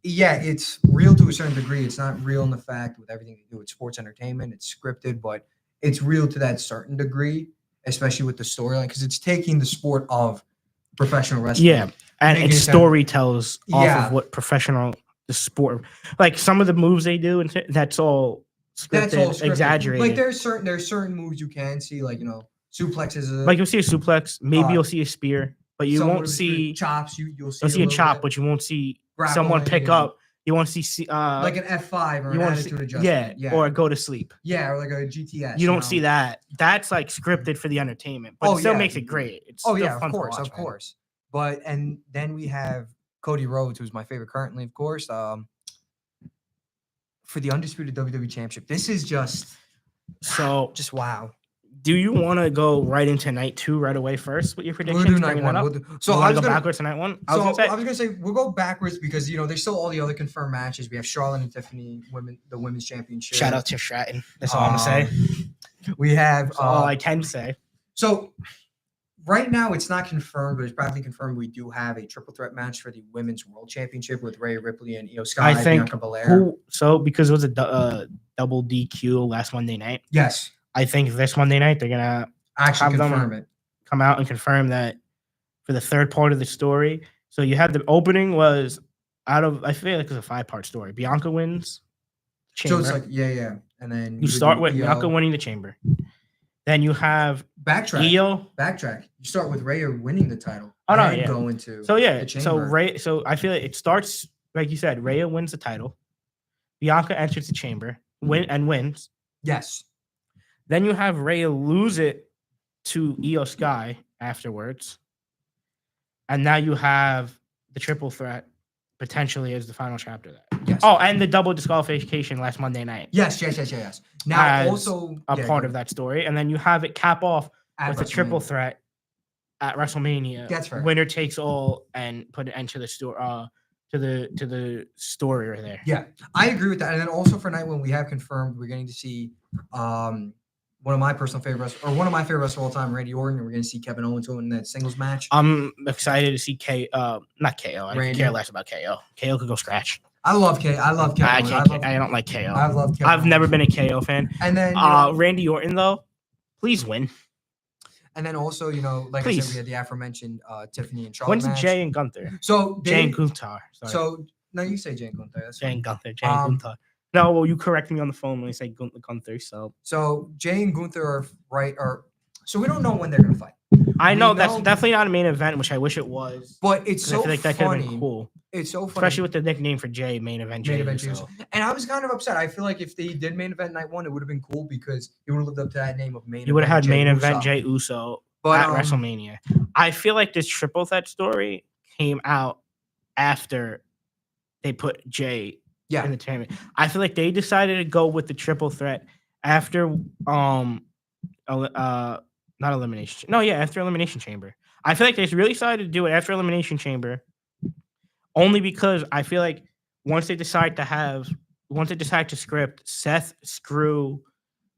yeah, it's real to a certain degree. It's not real in the fact with everything they do. It's sports entertainment. It's scripted, but it's real to that certain degree, especially with the storyline, because it's taking the sport of professional wrestling. Yeah. And Making it it sound- story tells off Yeah. of what the sport, like some of the moves they do, and that's all scripted, That's all scripted. exaggerated. Like there's certain moves you can see, like suplexes. Like you'll see a suplex, maybe Uh, you'll see a spear, but you won't see chops. You'll see a little chop, bit. but you won't see Grappling, someone pick and up. You won't see like an F5 or you an won't attitude see, adjustment. yeah, or go to sleep. Yeah, or like a GTS. You don't see that. That's like scripted for the entertainment, but Oh, it still yeah. makes it great. It's Oh still yeah, fun of course, to watch, of man. course. But and then we have Cody Rhodes, who's my favorite currently, of course, for the undisputed WWE Championship. This is just So, wow. do you want to go right into night 2 right away first with your We'll predictions? do night bringing one. that up? We'll do, so You I wanna was go gonna backwards to night 1. I was gonna say we'll go backwards because there's still all the other confirmed matches. We have Charlotte and Tiffany the women's championship. Shout out to Stratton. That's all I'm gonna say. We have That's all I can say. so right now it's not confirmed, but it's practically confirmed. We do have a triple threat match for the women's world championship with Rhea Ripley and Io Sky, I think Bianca Belair. because it was a double DQ last Monday night. Yes, I think this Monday night they're gonna actually have them confirm it. come out and confirm that for the third part of the story. So you had the opening was I feel like it's a 5-part story. Bianca wins. Chamber. So it's like yeah, and then You start do with Io. Bianca winning the chamber. Then you have Backtrack. Io. You start with Rhea winning the title. Oh, no, and yeah. go into So yeah, the so chamber. So I feel like it starts like you said. Rhea wins the title. Bianca enters the chamber, wins. Yes. Then you have Rhea lose it to Io Sky afterwards, and now you have the triple threat potentially as the final chapter of that. Yes. Oh, and the double disqualification last Monday night. Yes. Now As also a part of that story, and then you have it cap off with a triple WrestleMania. threat at WrestleMania. That's fair. Winner takes all, and put an end to the story. To the story right there. Yeah, I agree with that. And then also for night one, we have confirmed we're getting to see one of my personal favorites, or one of my favorites of all time, Randy Orton, and we're going to see Kevin Owens win that singles match. I'm excited to see not KO. I Randy. care less about KO. KO could go scratch. I love KO. I don't like KO. I love KO. I've never been a KO fan. And then Randy Orton though, please win. And then also, like I Please. said, we had the aforementioned Tiffany and Charlotte When's match. Jay and Gunther? So Jay and Gunther. Sorry. So no, you say Jay and Gunther. That's Jay fine. and Gunther. Jay and Gunther. No, well, you correct me on the phone when you say Gunther. So Jay and Gunther are right. So we don't know when they're gonna fight. I know We that's know- definitely not a main event, which I wish it was. But it's 'Cause so I feel like that could have funny. been cool, It's so funny, especially with the nickname for Jay, main event Jay. main event Jey Uso. Uso. And I was kind of upset. I feel like if they did main event night one, it would have been cool because it would have lived up to that name of main. You would have had Jey main Uso. event Jay Uso But at WrestleMania. I feel like this triple threat story came out after they put Jay in the tournament. I feel like they decided to go with the triple threat after not elimination. No, yeah, after Elimination Chamber. I feel like they really decided to do it after Elimination Chamber, only because I feel like once they decide to script Seth screw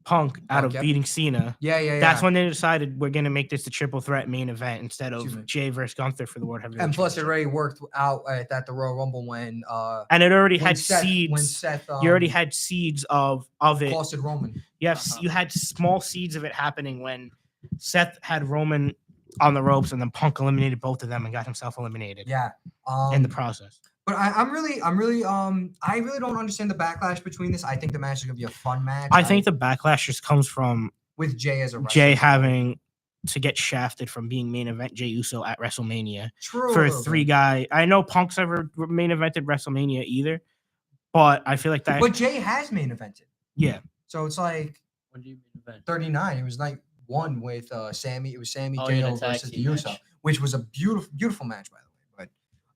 Punk out of Yep. beating Cena. Yeah. That's when they decided we're gonna make this the triple threat main event instead Excuse me. of Jay versus Gunther for the World Heavyweight. And plus, it Championship. already worked out at the Royal Rumble when And it already when had Seth, seeds. when Seth You already had seeds of it. costed Roman. You had small seeds of it happening when Seth had Roman on the ropes, and then Punk eliminated both of them and got himself eliminated. Yeah. In the process. But I really don't understand the backlash between this. I think the match is gonna be a fun match. I think the backlash just comes from with Jay as a wrestler. Jay having to get shafted from being main event Jey Uso at WrestleMania True, for a a little three bit. guy. I know Punk's ever main evented WrestleMania either, but I feel like that. But Jay has main evented. Yeah. So it's like When do you main event? 39. It was night one with Sammy. It was Sammy Oh, J.O. yeah, the tag versus the team Uso, match. which was a beautiful match, by the way.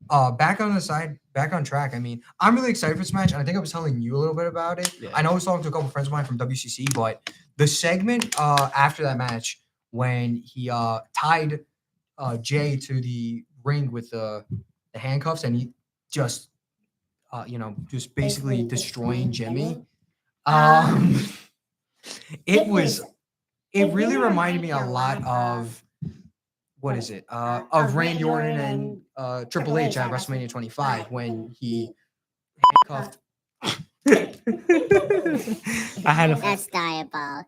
But back on track. I mean, I'm really excited for this match, and I think I was telling you a little bit about it. Yeah. I know I was talking to a couple friends of mine from WCC, but the segment after that match when he tied Jay to the ring with the handcuffs, and he just just basically destroying Jimmy. It really reminded me a lot of what is it? Of Randy Orton and Triple H at WrestleMania 25 when he handcuffed. I had a That's diabolical.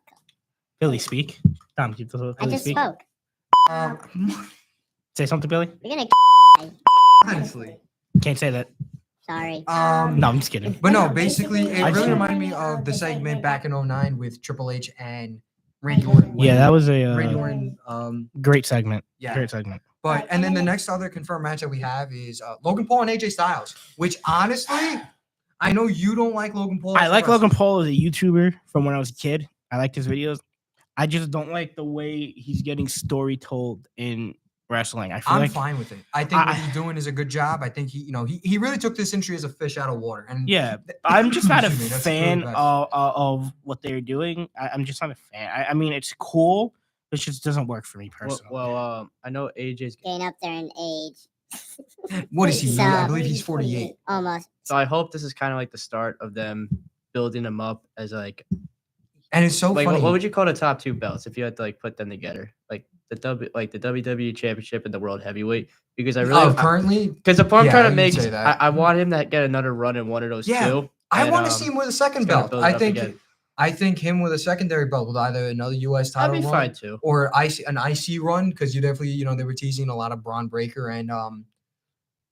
Billy speak. Tom, keep the I just speak. spoke. Say something, Billy. You're gonna. Honestly. Can't say that. Sorry. No, I'm just kidding. But no, basically, it I really see. reminded me of the segment back in 09 with Triple H and Randy Orton. Yeah, that was Randy a Orton. great segment. Yeah. Great segment. But and then the next other confirmed match that we have is Logan Paul and AJ Styles, which honestly, I know you don't like Logan Paul. I as a like wrestler. Logan Paul as a YouTuber from when I was a kid. I liked his videos. I just don't like the way he's getting story told in wrestling. I feel I'm like fine with it. I think what he's doing is a good job. I think he really took this industry as a fish out of water. And yeah, I'm just not a Excuse me, that's fan really bad. of what they're doing. I'm just not a fan. I mean, it's cool. It just doesn't work for me personally. Well, I know AJ's. Getting up there in age. What is he? So- I believe he's 48. Almost. So I hope this is kind of like the start of them building him up as like And it's so like funny. what would you call the top two belts if you had to like put them together, like the WWE Championship and the World Heavyweight? Because I really currently, because the point I'm Yeah, trying to you'd make, say that. I want him to get another run in one of those Yeah, two. I and, want to see him with a second it's gonna belt. build it up again. I think him with a secondary belt with either another U.S. title That'd be run fine too. or an IC run because you definitely they were teasing a lot of Braun Breaker and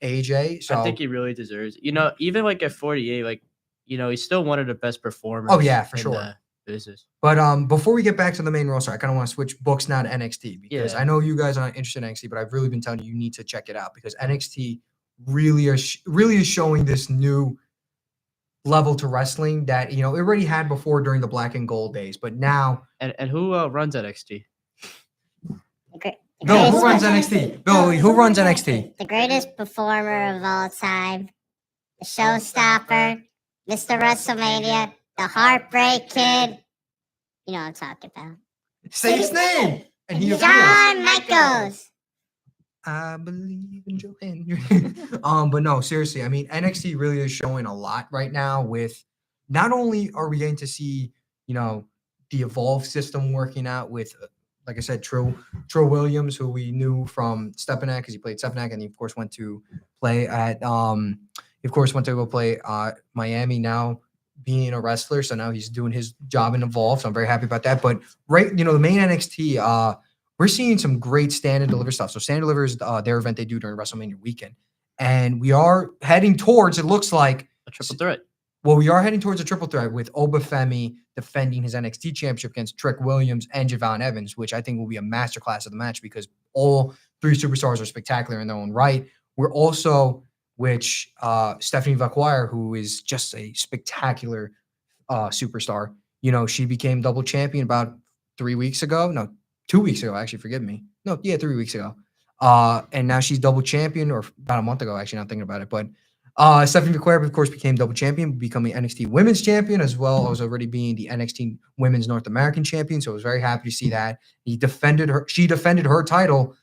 AJ. So I think he really deserves it. Even like at 48, like he's still one of the best performers. Oh, yeah, for in sure. the business. But before we get back to the main roster, I kind of want to switch books now to NXT because Yeah. I know you guys aren't interested in NXT, but I've really been telling you need to check it out because NXT really is showing this new level to wrestling that it already had before during the Black and Gold days, but now And who runs NXT? Bill, who runs NXT? Bill, who runs NXT? The greatest performer of all time, the showstopper, Mr. WrestleMania, the Heartbreak Kid. You know what I'm talking about. Say his name, and he appears. Shawn Michaels. I believe in Joe Henry. But no, seriously, I mean, NXT really is showing a lot right now with not only are we getting to see, the Evolve system working out with, like I said, Trill Williams, who we knew from Stepinac because he played Stepinac and he, of course, went to play at He, of course, went to go play Miami now, being a wrestler. So now he's doing his job in Evolve. So I'm very happy about that. But the main NXT, we're seeing some great stand and deliver stuff. So stand and deliver is their event they do during WrestleMania weekend. And we are heading towards, it looks like, A triple threat. well, we are heading towards a triple threat with Obafemi defending his NXT championship against Trick Williams and Javon Evans, which I think will be a masterclass of the match because all three superstars are spectacular in their own right. We're also, which Stephanie Vaquire, who is just a spectacular superstar, she became double champion about 3 weeks ago. No, 2 weeks ago, actually, forgive me. No, yeah, 3 weeks ago. And now she's double champion, or about a month ago, actually, not thinking about it. But Stephanie McQuarrie, of course, became double champion, becoming NXT Women's Champion, as well as already being the NXT Women's North American Champion. So I was very happy to see that. She defended her title,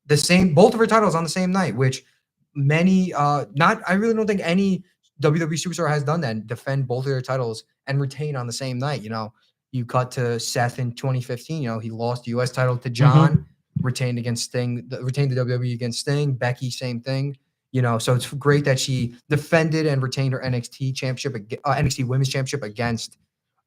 both of her titles on the same night, which I really don't think any WWE superstar has done that, and defend both of their titles and retain on the same night. You cut to Seth in 2015, he lost the US title to John, retained against Sting, retained the WWE against Sting. Becky, same thing. So it's great that she defended and retained her NXT championship, NXT Women's Championship against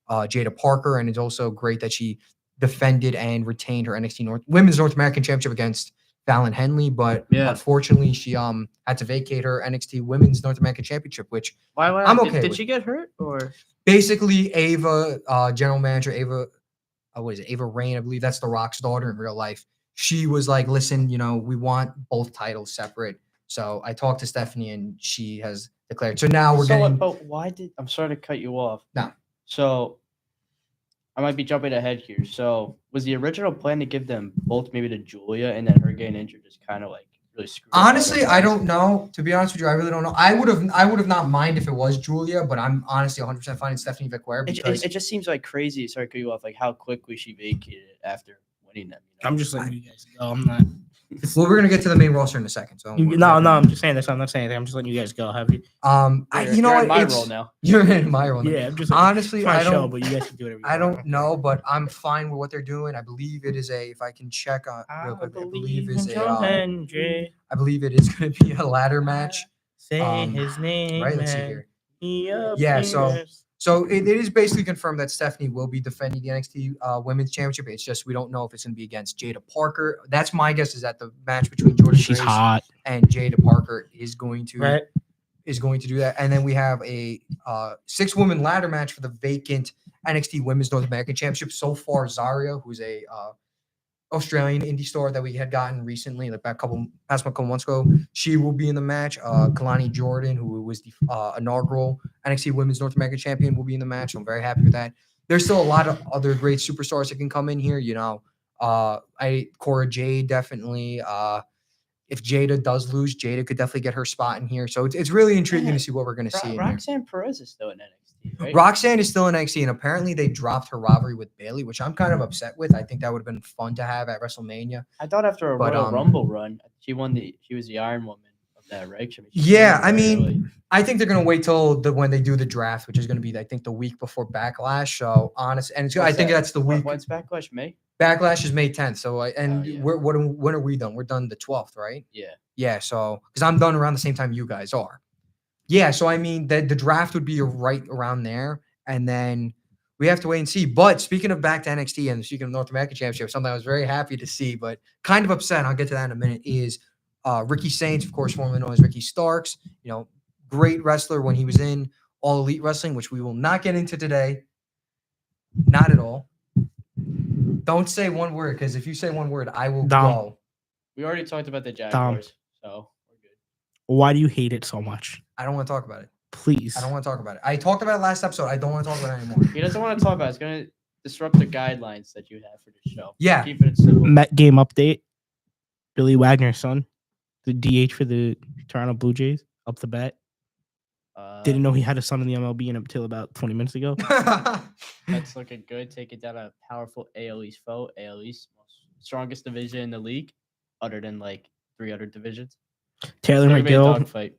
Jada Parker, and it's also great that she defended and retained her NXT Women's North American Championship against Fallon Henley. But unfortunately, she had to vacate her NXT Women's North American Championship, which Why? I'm okay Did with. she get hurt or? Basically, Ava, general manager Ava, what is it? Ava Rain, I believe that's The Rock's daughter in real life. She was like, "Listen, we want both titles separate." So I talked to Stephanie, and she has declared. So now we're getting. But why I'm sorry to cut you off. No. So I might be jumping ahead here. So was the original plan to give them both maybe to Julia, and then her getting injured just kind of like really screwed? Honestly, I don't know. To be honest with you, I really don't know. I would have not mind if it was Julia, but I'm honestly 100% fine with Stephanie Vaquire because It just seems like crazy. Sorry to cut you off. Like how quickly she vacated after winning them. I'm just letting you guys go. I'm not. well, we're gonna get to the main roster in a second. So No, I'm just saying this. I'm not saying anything. I'm just letting you guys go. Have you? You're in my role now. You're in my role. Yeah, I'm just honestly, I don't. show, but you guys can do whatever. I don't know, but I'm fine with what they're doing. I believe it is if I can check on real quick, I believe it is going to be a ladder match. Say his name. Right, let's see here. Yeah, so it is basically confirmed that Stephanie will be defending the NXT Women's Championship. It's just we don't know if it's going to be against Jada Parker. That's my guess, is that the match between Jordan Grace hot and Jada Parker is going to do that. And then we have a 6-woman ladder match for the vacant NXT Women's North American Championship. So far, Zarya, who's a Australian indie star that we had gotten recently, like past couple months ago, she will be in the match. Kalani Jordan, who was the inaugural NXT Women's North American Champion, will be in the match. So I'm very happy with that. There's still a lot of other great superstars that can come in here. Cora Jade definitely. If Jada does lose, Jada could definitely get her spot in here. So it's really intriguing to see what we're going to see. Roxanne Perez is still in NXT, right? Roxanne is still in NXT, and apparently they dropped her rivalry with Bayley, which I'm kind of upset with. I think that would have been fun to have at WrestleMania. I thought after a Royal Rumble run, she was the Iron Woman of that, right? I think they're going to wait till when they do the draft, which is going to be, I think, the week before Backlash. So honest, and I think that's the week. When's Backlash? May? Backlash is May 10th. So when are we done? We're done the 12th, right? Yeah. Yeah. So because I'm done around the same time you guys are. Yeah. So I mean, the draft would be right around there, and then we have to wait and see. But speaking of back to NXT and speaking of North American Championship, something I was very happy to see, but kind of upset. I'll get to that in a minute. Is Ricky Saints, of course, formerly known as Ricky Starks. Great wrestler when he was in All Elite Wrestling, which we will not get into today. Not at all. Don't say one word, because if you say one word, I will go. We already talked about the Jaguars, so we're good. Why do you hate it so much? I don't want to talk about it. Please. I don't want to talk about it. I talked about it last episode. I don't want to talk about it anymore. He doesn't want to talk about it. It's going to disrupt the guidelines that you have for the show. Yeah. Keep it simple. Met game update. Billy Wagner's son, the DH for the Toronto Blue Jays, up the bat. Didn't know he had a son in the MLB until about 20 minutes ago. That's looking good. Take it down a powerful AL East foe. AL East, strongest division in the league, other than like 3 other divisions. Taylor McGill. Fight.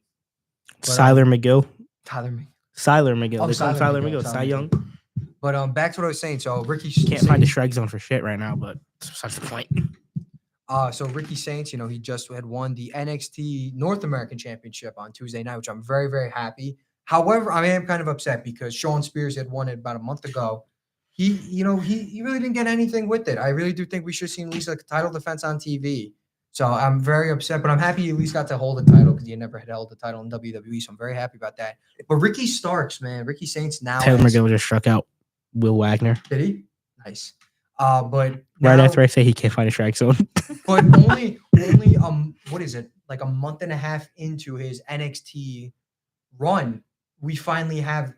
Tyler McGill. Tyler McGill. Tyler McGill. Oh, They call him Tyler Tyler McGill. McGill. Cy Young. But back to what I was saying. So Ricky Can't find the Shrek Zone for shit right now, but that's such the point. So Ricky Saints, he just had won the NXT North American Championship on Tuesday night, which I'm very, very happy. However, I am kind of upset because Sean Spears had won it about a month ago. He really didn't get anything with it. I really do think we should have seen at least a title defense on TV. So I'm very upset, but I'm happy he at least got to hold the title because he never had held the title in WWE. So I'm very happy about that. But Ricky Starks, man, Ricky Saints now. Taylor McGill just struck out Will Wagner. Did he? Nice. But Right now, after I say he can't find a strike zone. but only what is it, like a month and a half into his NXT run, we finally have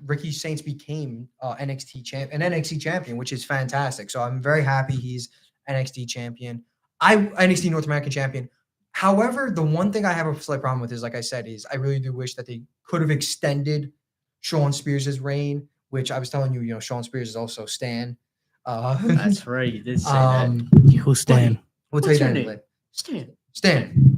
Ricky Saints became an NXT champion, which is fantastic. So I'm very happy he's NXT champion. NXT North American champion. However, the one thing I have a slight problem with is, like I said, is I really do wish that they could have extended Sean Spears' reign, which I was telling you, Sean Spears is also Stan. That's right. You did say that. Who's Stan? We'll tell What's you your that name? anyway. Stan.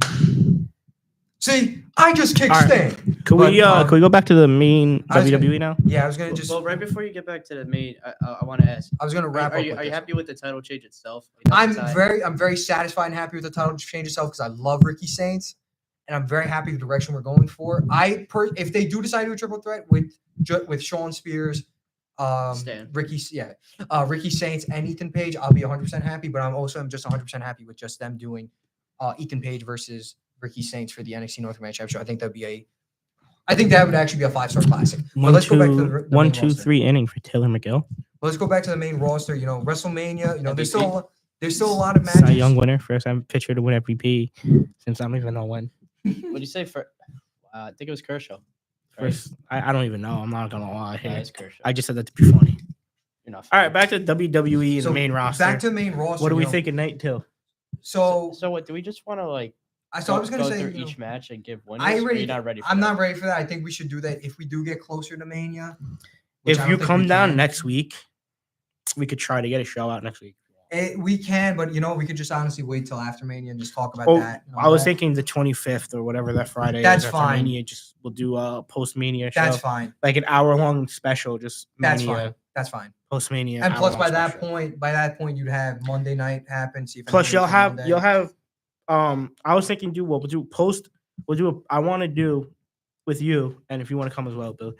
See, I just kicked All right. Stan. Can But, we go back to the main I was gonna- WWE now? Yeah, I was gonna just. Well, right before you get back to the main, I want to ask. I was gonna wrap Are up. you with are you this. happy with the title change itself? Like, I'm that's the I'm very satisfied and happy with the title change itself because I love Ricky Saints, and I'm very happy with the direction we're going for. If they do decide to do a triple threat with Sean Spears, Stan. Ricky Saints and Ethan Page, I'll be 100% happy. But I'm just 100% happy with just them doing Ethan Page versus Ricky Saints for the NXT North American Championship. I think that would actually be a 5-star classic. But let's go back to the main one, two, roster. 3 inning for Taylor McGill. Let's go back to the main roster. WrestleMania. There's MVP. still a lot of matches. Cy Young winner, first time pitcher to win MVP since I don't even know when. What'd you say for? I think it was Kershaw. Right? First, I don't even know. I'm not gonna lie. Yeah, Here. it's Kershaw. I just said that to be funny. You're not. All right, back to WWE and So the main roster. Back to the main roster. What do we think of night 2? So So what? Do we just want to like? I was gonna go say through each match and give winners. I or already. you're not ready. For I'm that? not ready for that. I think we should do that if we do get closer to Mania. which I If don't you think come we down can. next week, we could try to get a show out next week. We can, but we could just honestly wait till after Mania and just talk about Oh, that. and all I was that. thinking the 25th or whatever that Friday That's is. After fine. Mania, we'll do a post Mania show. That's fine. Like an hour-long special, just That's Mania, fine. That's fine. post Mania. And plus, by that point, you'd have Monday night happen. See if Plus, anybody's on Monday. you'll have. I was thinking, we'll do post. I want to do with you, and if you want to come as well, Bill,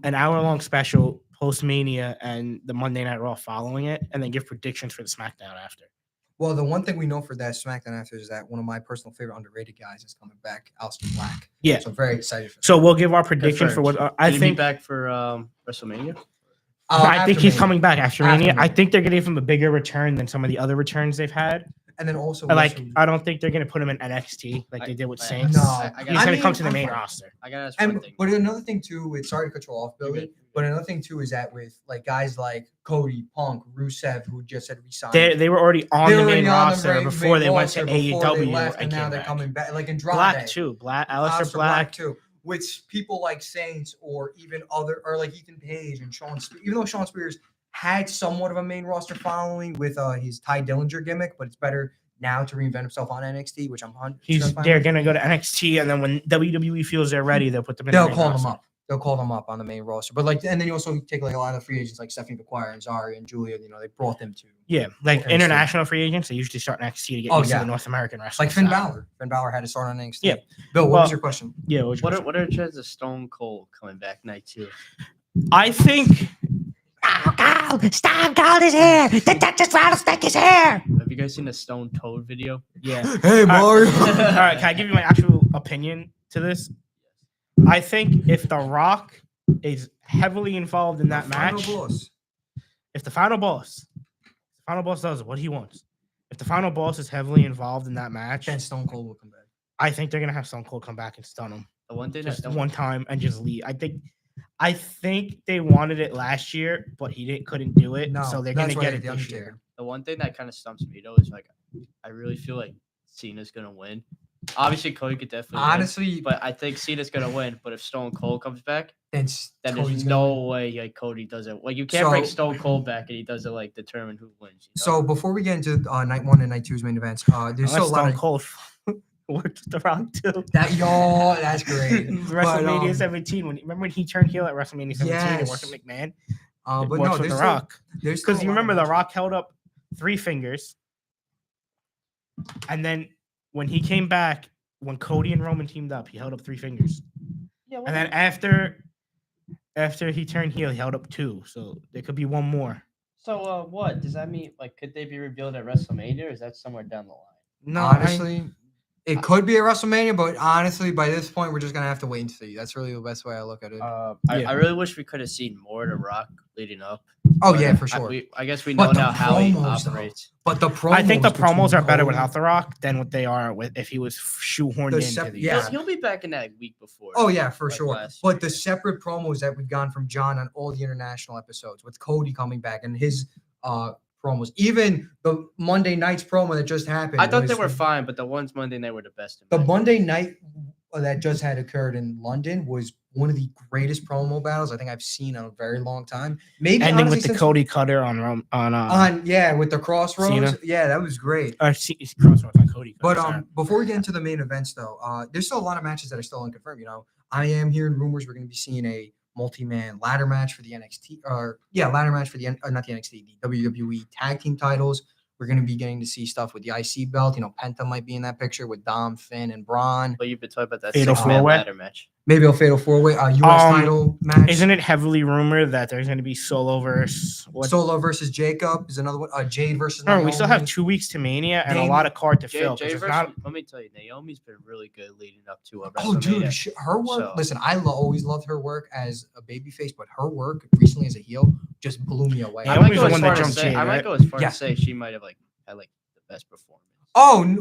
an hour-long special post Mania and the Monday Night Raw following it, and then give predictions for the SmackDown after. Well, the one thing we know for that SmackDown after is that one of my personal favorite underrated guys is coming back, Aleister Black. Yeah. So I'm very excited for that. So we'll give our prediction for what Can I he be think. back for WrestleMania. I think After he's Mania. coming back after After Mania. I Mania. think they're going to give him a bigger return than some of the other returns they've had. And then also, I don't think they're going to put him in NXT like they did with I- Saints. No. I He's gotta- going to come to the I'm main fine. roster. I gotta ask one And thing. but another thing too, with sorry to cut you off, You're Billy. good. But another thing too is that with like guys like Cody, Punk, Rusev, who just had resigned. They were already on They the were main already on the roster main before they went to roster before they AEW left, and now came they're back. coming back. Like Andrade, Black too. Aleister Aleister Black. too. Which people like Saints or even other or like Ethan Page and Sean Spears, even though Sean Spears had somewhat of a main roster following with his Ty Dillinger gimmick, but it's better now to reinvent himself on NXT, which I'm 100% fine They're with. gonna go to NXT, and then when WWE feels they're ready, they'll put them in. They'll the main call them roster. up. They'll call them up on the main roster. But like, and then you also take like a lot of free agents like Stephanie McGuire and Zarya and Julia. They brought them to Yeah, like Okay, so- international free agents, they usually start NXT to get Oh, used yeah. to the North American wrestling. like Finn style. Balor. Finn Balor had to start on NXT. Yeah. Bill, what Well, was your question? Yeah, What are the chances of Stone Cold coming back night 2? I think Stone Cold is here. The Texas Rattlesnake is here. Have you guys seen the Stone Toad video? yeah. Hey, Mario. All right, can I give you my actual opinion to this? I think if The Rock is heavily involved in that Final match, boss. if the final boss does what he wants, if the final boss is heavily involved in that match, Then Stone Cold will come back. I think they're gonna have Stone Cold come back and stun him The one thing just that one time and just leave. I think they wanted it last year, but he couldn't do it, No, so they're that's gonna why get they it did this Undertaker. year. the one thing that kind of stumps me though is like I really feel like Cena's gonna win. Obviously, Cody could definitely win, Honestly, but I think Cena's gonna win. But if Stone Cold comes back, then then Cody's there's gonna no win. way like Cody does it. Like you can't bring So- Stone Cold back and he doesn't like determine who wins. So before we get into night 1 and night 2's main events, there's still a lot Stone of Cold worked with The Rock too. that's great. WrestleMania But, 17. Remember when he turned heel at WrestleMania 17 and worked with Yes. McMahon? but Worked no, with there's The still, Rock. there's still Because a you lot of remember The matches. Rock held up 3 fingers And then when he came back, when Cody and Roman teamed up, he held up 3 fingers. Yeah, And then after he turned heel, he held up 2. So there could be one more. so what does that mean? Like, could they be revealed at WrestleMania, or is that somewhere down the line? No, Honestly, it could be a WrestleMania, but honestly, by this point, we're just gonna have to wait and see. That's really the best way I look at it. I really wish we could have seen more to Rock leading up. Oh but yeah, for sure. I guess we But know the now how he promos, though. operates. But the promos I think the promos between are better Cody- without The Rock than what they are with if he was shoehorned The into sep- the yeah. He'll be back in that week before. Oh yeah, for like sure. last But year. the separate promos that we've gotten from John on all the international episodes, with Cody coming back and his promos, even the Monday night's promo that just happened. I thought they was- were fine, but the ones Monday night were the best. The Monday night that just had occurred in London was one of the greatest promo battles I think I've seen in a very long time. Maybe ending honestly, with the since- Cody Cutter on with the Crossroads. Cena. Yeah, that was great. Crossroads on Cody. But Cutter, sorry. before we get into the main events, though, there's still a lot of matches that are still unconfirmed. You know, I am hearing rumors we're going to be seeing a multi-man ladder match for the NXT, ladder match for the not the NXT, the WWE tag team titles. We're going to be getting to see stuff with the IC belt. You know, Penta might be in that picture with Dom, Finn, and Braun. But you've been talking about that Fatal 6-man four-way? ladder match. Maybe a fatal 4-way, US title match. Isn't it heavily rumored that there's going to be Solo versus what? Solo versus Jacob is another one. Jade versus. Remember, we still have Naomi. 2 weeks to Mania and a Damien- lot of card to Jay, fill. 'cause Jay it's versus, not- let me tell you, Naomi's been really good leading up to a Oh, dude, WrestleMania. her work. So- Listen, I always loved her work as a babyface, but her work recently as a heel just blew me away. I I don't might think go the as one far that to jumped say Jay, I might right? go as far Yeah. to say she might have had the best performance.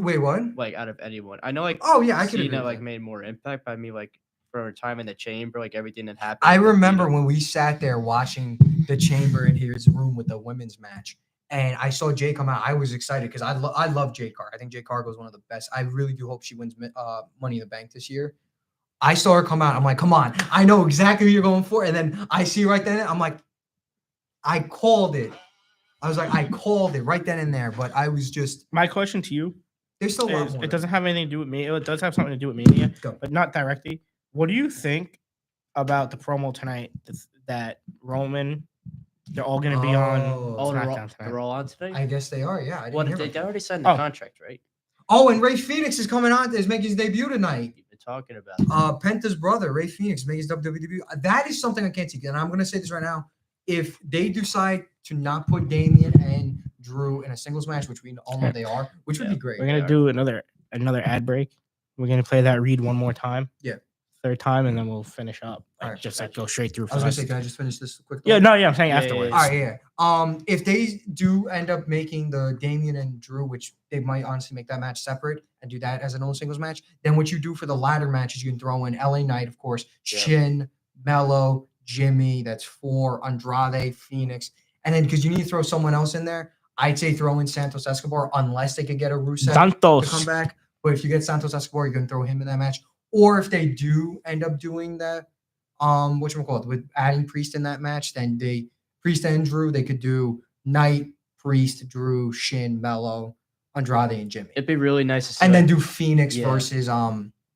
Wait, what? Like out of anyone, I know Oh yeah, I could agree Cena with that. made more impact. But I mean, like for her time in the chamber, like everything that happened. I with, remember you know, when we sat there watching the chamber in his room with the women's match, and I saw Jay come out. I was excited because I love Jay Carr. I think Jay Carr is one of the best. I really do hope she wins Money in the Bank this year. I saw her come out. I'm like, come on, I know exactly who you're going for. And then I see right then, I'm like, I called it. I was like, I called it right then and there. But I was just, My question to you there's still a lot is, more. it doesn't have anything to do with Mania. It does have something to do with Mania, Go. but not directly. What do you think about the promo tonight that Roman, they're all going to be on Oh, they're all, SmackDown tonight? they're all on today. I guess they are. Yeah. I didn't What hear they about that. already signed the Oh. contract, right? Oh, and Ray Phoenix is coming on. Is making his debut tonight. You've been talking about. Penta's brother, Ray Phoenix, making his WWE debut. That is something I can't see. And I'm going to say this right now. If they decide to not put Damian and Drew in a singles match, which we all know they are, which would be great. We're going to do another ad break. We're going to play that read one more time. Yeah. Third time, and then we'll finish up. Like, All right. just like go straight through. I was For going us. to say, can I just finish this quick? Yeah, no, yeah, I'm saying Yeah, yeah, afterwards. yeah. All right, yeah. If they do end up making the Damian and Drew, which they might honestly make that match separate and do that as an own singles match, then what you do for the ladder matches, you can throw in LA Knight, of course, Yeah. Shin, Mello, Jimmy. That's 4. Andrade, Phoenix, and then because you need to throw someone else in there, I'd say throw in Santos Escobar unless they could get a Rusev to Santos. come back. But if you get Santos Escobar, you can throw him in that match. Or if they do end up doing that, whatchamacallit, with adding Priest in that match, then Priest and Drew, they could do Knight, Priest, Drew, Shin, Mello, Andrade, and Jimmy. It'd be really nice to see. And then like, do Phoenix Yeah. versus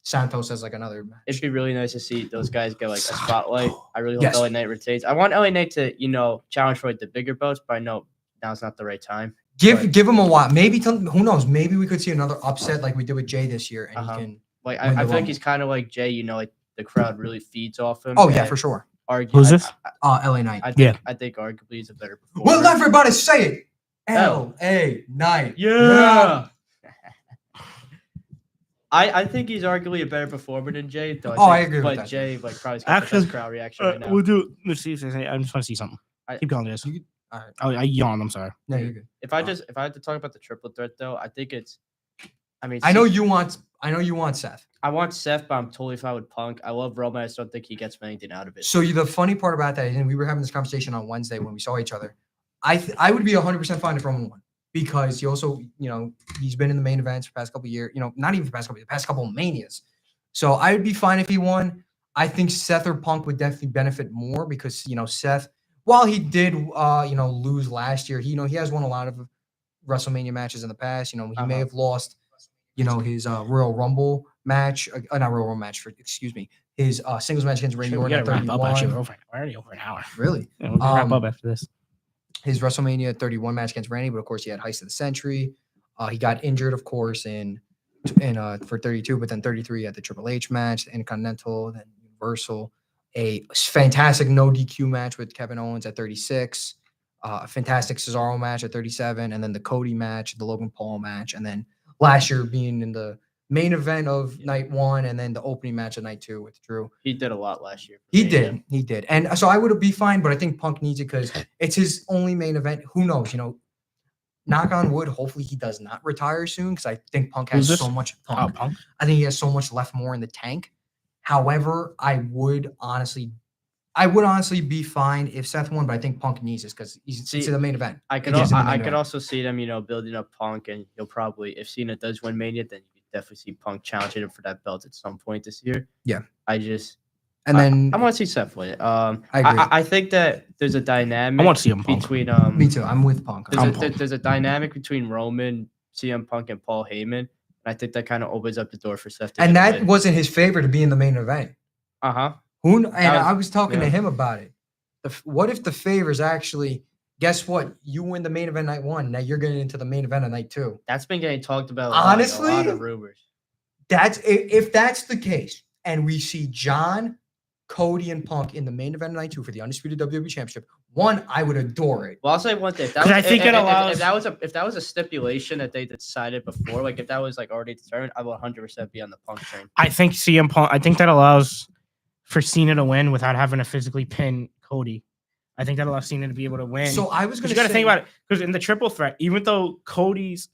Santos as like another match. it'd be really nice to see those guys get like a spotlight. I really hope Yes. LA Knight retains. I want LA Knight to, challenge for like the bigger belts, but I know now's not the right time. Give him a while. Maybe who knows? Maybe we could see another upset like we did with Jay this year, and Uh-huh. he can. Like Win the I feel like Rumble. he's kind of like Jay. Like the crowd really feeds off him. Oh yeah, and for sure. Who's this? LA Knight. I think arguably he's a better performer. Well, everybody say it. L. LA Knight. Yeah. I think he's arguably a better performer than Jay. Though Oh, I think- agree with But that. Jay like probably got the Actually, best crowd reaction right now. We'll do. Let's see if there's any. I just want to see something. Keep going, guys. You could- all right. Oh, I yawned. I'm sorry. No, you're good. If I had to talk about the triple threat though, I think it's. I mean, I know you want Seth. I want Seth, but I'm totally fine with Punk. I love Roman. I just don't think he gets anything out of it. So the funny part about that is, and we were having this conversation on Wednesday when we saw each other. I would be 100% fine if Roman won because he also, he's been in the main events for the past couple of years. Not even the past couple of manias. So I would be fine if he won. I think Seth or Punk would definitely benefit more because Seth, while he did lose last year, he has won a lot of WrestleMania matches in the past. He may have lost, his Royal Rumble match, not Royal Rumble match, excuse me, his singles match against Randy Shit, we Orton gotta at wrap up. Actually, 31. we're already over an hour. Really? Yeah, we'll wrap Um, up after this. His WrestleMania 31 match against Randy, but of course he had Heist of the Century. He got injured, of course, in for 32, but then 33 at the Triple H match, the Intercontinental, then Universal. A fantastic no DQ match with Kevin Owens at 36. A fantastic Cesaro match at 37, and then the Cody match, the Logan Paul match, and then last year being in the main event of night 1, and then the opening match of night 2 with Drew. He did a lot last year. He did, and so I would be fine, but I think Punk needs it because it's his only main event. Who knows? Knock on wood. Hopefully, he does not retire soon because I think Punk has so much. Punk. Punk. I think he has so much left more in the tank. However, I would honestly be fine if Seth won, but I think Punk needs this because he's in the main event. I could also see them, building up Punk, and he'll probably, if Cena does win Mania, then you could definitely see Punk challenging him for that belt at some point this year. Yeah. I want to see Seth win it. I agree. I think that there's a dynamic. I want to see him Punk. Between Me too. I'm with Punk. There's a dynamic between Roman, CM Punk, and Paul Heyman, and I think that kind of opens up the door for Seth. And that wasn't his favor to be in the main event. I was talking to him about it. What if the favors actually? Guess what? You win the main event night 1. Now you're getting into the main event of night 2. That's been getting talked about. Honestly, a lot of rumors. If that's the case, and we see John, Cody, and Punk in the main event of night 2 for the undisputed WWE Championship, I would adore it. Well, I'll say one thing. If that was a stipulation that they decided before, like if that was like already determined, I will 100% be on the Punk train. I think CM Punk. I think that allows for Cena to win without having to physically pin Cody. I think that allows Cena to be able to win. So I was going to. You got to think about it because in the triple threat, even though Cody's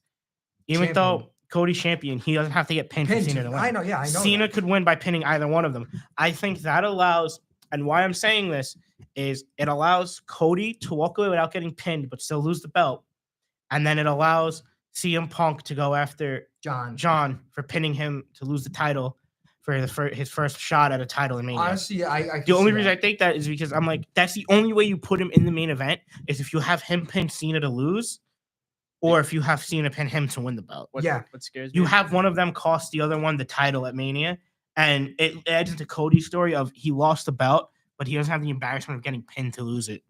champion, he doesn't have to get pinned for Cena to win. I know. Cena could win by pinning either one of them. I think that allows, and why I'm saying this is it allows Cody to walk away without getting pinned, but still lose the belt, and then it allows CM Punk to go after John for pinning him to lose the title for his first shot at a title in Mania. Honestly, the only reason I think that is because I'm like, that's the only way you put him in the main event is if you have him pin Cena to lose, or if you have Cena pin him to win the belt. What scares me? You have one of them cost the other one the title at Mania, and it adds into Cody's story of he lost the belt, but he doesn't have the embarrassment of getting pinned to lose it.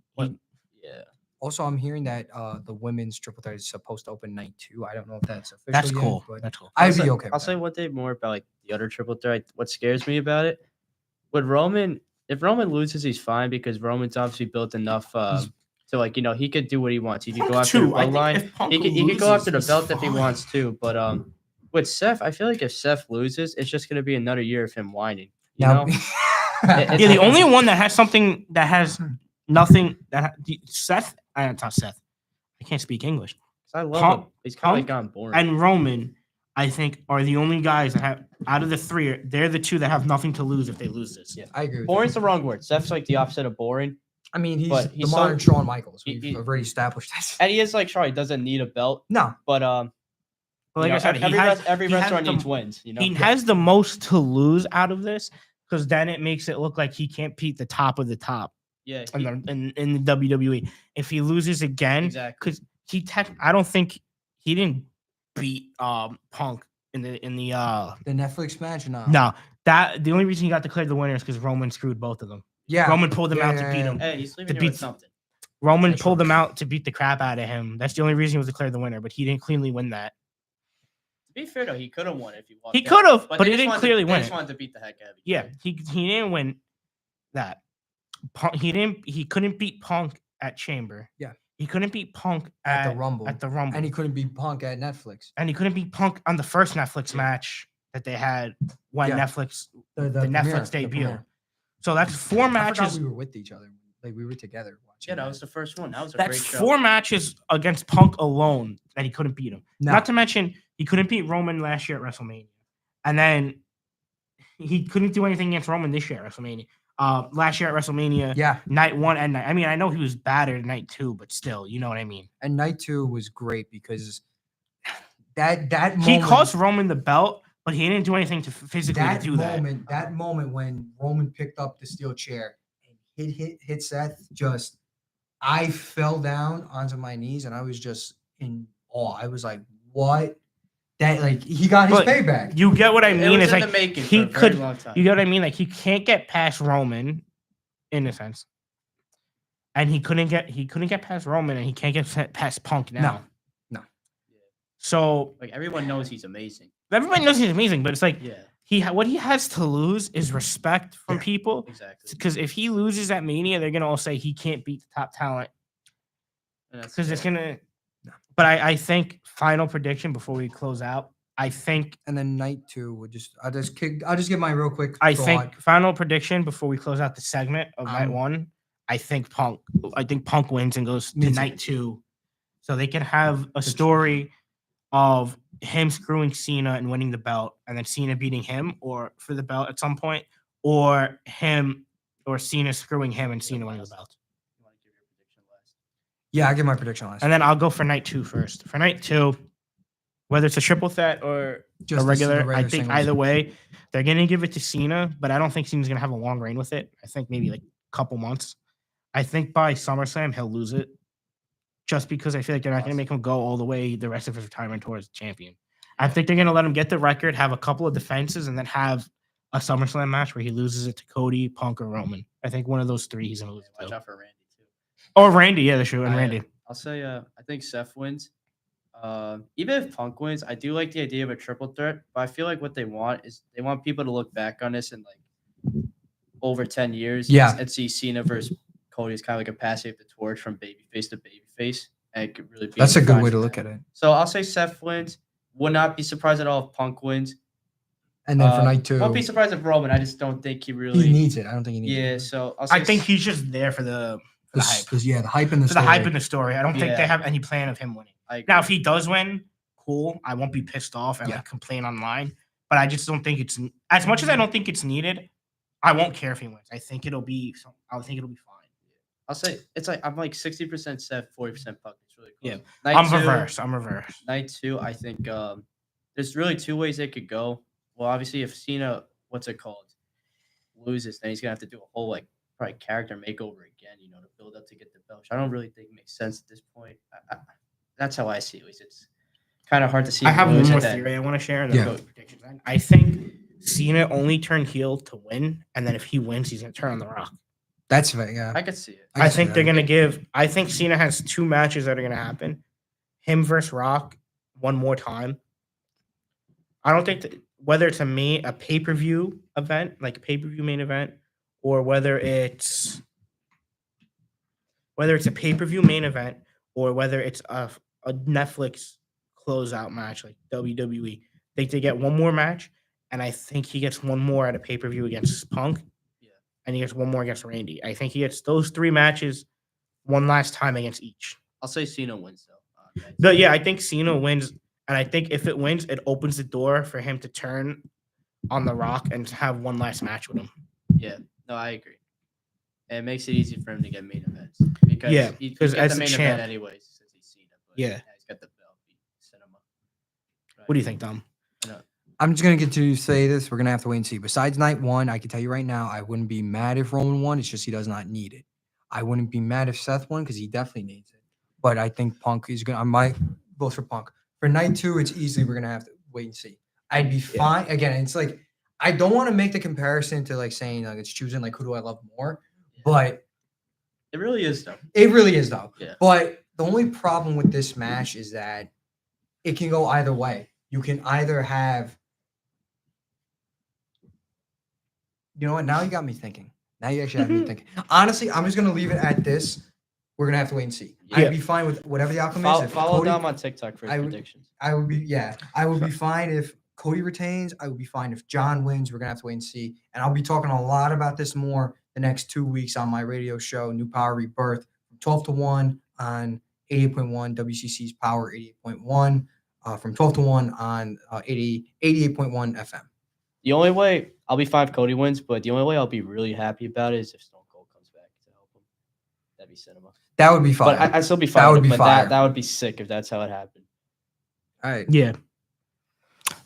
Also, I'm hearing that the women's triple threat is supposed to open night 2. I don't know if that's official. That's yet, cool. But That's cool. I'd be okay. I'll say one thing more about like the other triple threat. What scares me about it, if Roman loses, he's fine because Roman's obviously built enough. So he could do what he wants. He could go after the bloodline. He could go after the belt if he wants to. But with Seth, I feel like if Seth loses, it's just gonna be another year of him whining. The only one that has something that has nothing that Seth. Not Seth. I can't speak English. I love him. He's kind of gone boring. And Roman, I think, are the only guys that have out of the 3. They're the 2 that have nothing to lose if they lose this. Yeah, I agree. Boring's the wrong word. Seth's like the opposite of boring. I mean, he's the modern Shawn Michaels. We've already established that. And he is like Shawn. He doesn't need a belt. No, but like I said, every wrestler needs wins. He has the most to lose out of this because then it makes it look like he can't beat the top of the top. Yeah, in the WWE. If he loses again, because I don't think he didn't beat Punk in the Netflix match. No, that the only reason he got declared the winner is because Roman screwed both of them. Yeah, Roman pulled him out to beat him. Hey, he's leaving here with something. Roman pulled him out to beat the crap out of him. That's the only reason he was declared the winner, but he didn't cleanly win that. To be fair though, he could have won if he won. He could have, but he didn't clearly win. He just wanted to beat the heck out of it. Yeah, he didn't win that. He couldn't beat Punk at Chamber. Yeah. He couldn't beat Punk at the Rumble. And he couldn't beat Punk at Netflix. And he couldn't beat Punk on the first Netflix match that they had when Netflix the Netflix debut. So that's 4 matches. I forgot we were with each other. Like we were together watching. Yeah, that was the first one. That was a great show. 4 matches against Punk alone that he couldn't beat him. No. Not to mention he couldn't beat Roman last year at WrestleMania. And then he couldn't do anything against Roman this year at WrestleMania. Last year at WrestleMania, night 1 and night. I mean, I know he was battered night 2, but still, you know what I mean. And night 2 was great because that moment, he cost Roman the belt, but he didn't do anything to physically do that. That moment when Roman picked up the steel chair and hit Seth, I fell down onto my knees and I was just in awe. I was like, what? That he got his payback. You get what I mean? It's like he could. You get what I mean? Like he can't get past Roman, in a sense, and he couldn't get past Roman, and he can't get past Punk now. No. So Like everyone knows he's amazing. everybody knows he's amazing, but it's like Yeah, what he has to lose is respect from people. exactly. Because if he loses at Mania, they're gonna all say he can't beat the top talent. And that's Because it's fair. gonna. But I think final prediction before we close out. I think And then night 2 would I'll just give my real quick I thought. think final prediction before we close out the segment of night 1. I think Punk wins and goes Me to too. night 2, so they can have a story of him screwing Cena and winning the belt, and then Cena beating him or for the belt at some point, or him or Cena screwing him and Cena winning the belt. You want to give your prediction last? Yeah, I give my prediction last. And then I'll go for night 2 first. For night 2, whether it's a triple threat or Just a the regular, I think singles. either way, they're going to give it to Cena, but I don't think Cena's going to have a long reign with it. I think maybe like a couple months. I think by SummerSlam, he'll lose it just because I feel like they're not going to make him go all the way the rest of his retirement tour as champion. I think they're going to let him get the record, have a couple of defenses, and then have a SummerSlam match where he loses it to Cody, Punk, or Roman. I think one of those 3 he's going to lose it Watch to. out for Randy too. Or Randy, yeah, that's true, and Randy. I'll say I think Seth wins. Even if Punk wins, I do like the idea of a triple threat, but I feel like what they want is they want people to look back on this in like over 10 years, Yeah. and see Cena versus Cody as kind of like a passing of the torch from babyface to babyface, and it could really be. That's a good way surprise to for look them. at it. So I'll say Seth wins. Would not be surprised at all if Punk wins. And then for night 2, Won't be surprised if Roman. I just don't think he really he needs it. I don't think he needs Yeah, it. so I'll say I think he's just there for the hype. Yeah, the hype in the For the story. hype in the story. I don't think they Yeah. have any plan of him winning. I agree. Now, if he does win, cool. I won't be pissed off and Yeah. like complain online. But I just don't think it's as much as I don't think it's needed. I won't care if he wins. I think it'll be. I think it'll be fine. I'll say it's like I'm like 60% Seth, 40% Punk. It's really close. Yeah. Night I'm two- reverse. I'm reverse. Night 2, I think there's really 2 ways they could go. Well, obviously, if Cena, loses, then he's gonna have to do a whole like probably character makeover again, to build up to get the belt. Which I don't really think makes sense at this point. That's how I see it. At least it's kind of hard to see. I him have one lose more at that. theory I want to share. And then Yeah. go with predictions. I think Cena only turned heel to win, and then if he wins, he's gonna turn on The Rock. That's fair. Yeah. I could see it. I think they're gonna give. I think Cena has 2 matches that are gonna happen. Him versus Rock one more time. I don't think that whether it's a pay-per-view event, like a pay-per-view main event, or whether it's a pay-per-view main event, or whether it's a Netflix closeout match like WWE. I think they get one more match, and I think he gets one more at a pay-per-view against Punk. Yeah. And he gets one more against Randy. I think he gets those 3 matches one last time against each. I'll say Cena wins though. I think Cena wins, and I think if it wins, it opens the door for him to turn on The Rock and have one last match with him. Yeah, no, I agree. And it makes it easy for him to get main events because Yeah, he 'cause gets as the a main champ- event anyways since he's Cena. But Yeah. he's got the belt. Beat Cinema. What do you think, Dom? I'm just gonna get to say this. We're gonna have to wait and see. Besides night 1, I can tell you right now, I wouldn't be mad if Roman won. It's just he does not need it. I wouldn't be mad if Seth won because he definitely needs it. But I think Punk is gonna. I might vote for Punk. For night 2, it's easily we're gonna have to wait and see. I'd be fine. Again, it's like I don't want to make the comparison to like saying like it's choosing like who do I love more, but It really is though. it really is though. Yeah. But the only problem with this match is that it can go either way. You can either have. You know what? Now you got me thinking. Now you actually have me thinking. Honestly, I'm just gonna leave it at this. We're gonna have to wait and see. Yeah. I'd be fine with whatever the outcome is. If Follow Cody- Dom on TikTok for his I would- predictions. I would be fine if Cody retains. I would be fine if John wins. We're gonna have to wait and see. And I'll be talking a lot about this more the next 2 weeks on my radio show, New Power Rebirth, from 12 to 1 on 88.1 WCC's Power 88.1, from 12 to 1 on 88.1 FM. The only way I'll be fine if Cody wins, but the only way I'll be really happy about it is if Stone Cold comes back to help him. That'd be cinema. That would be fine. But I'd still be fine. That would with it, be but fire. that would be sick if that's how it happened. All right. Yeah.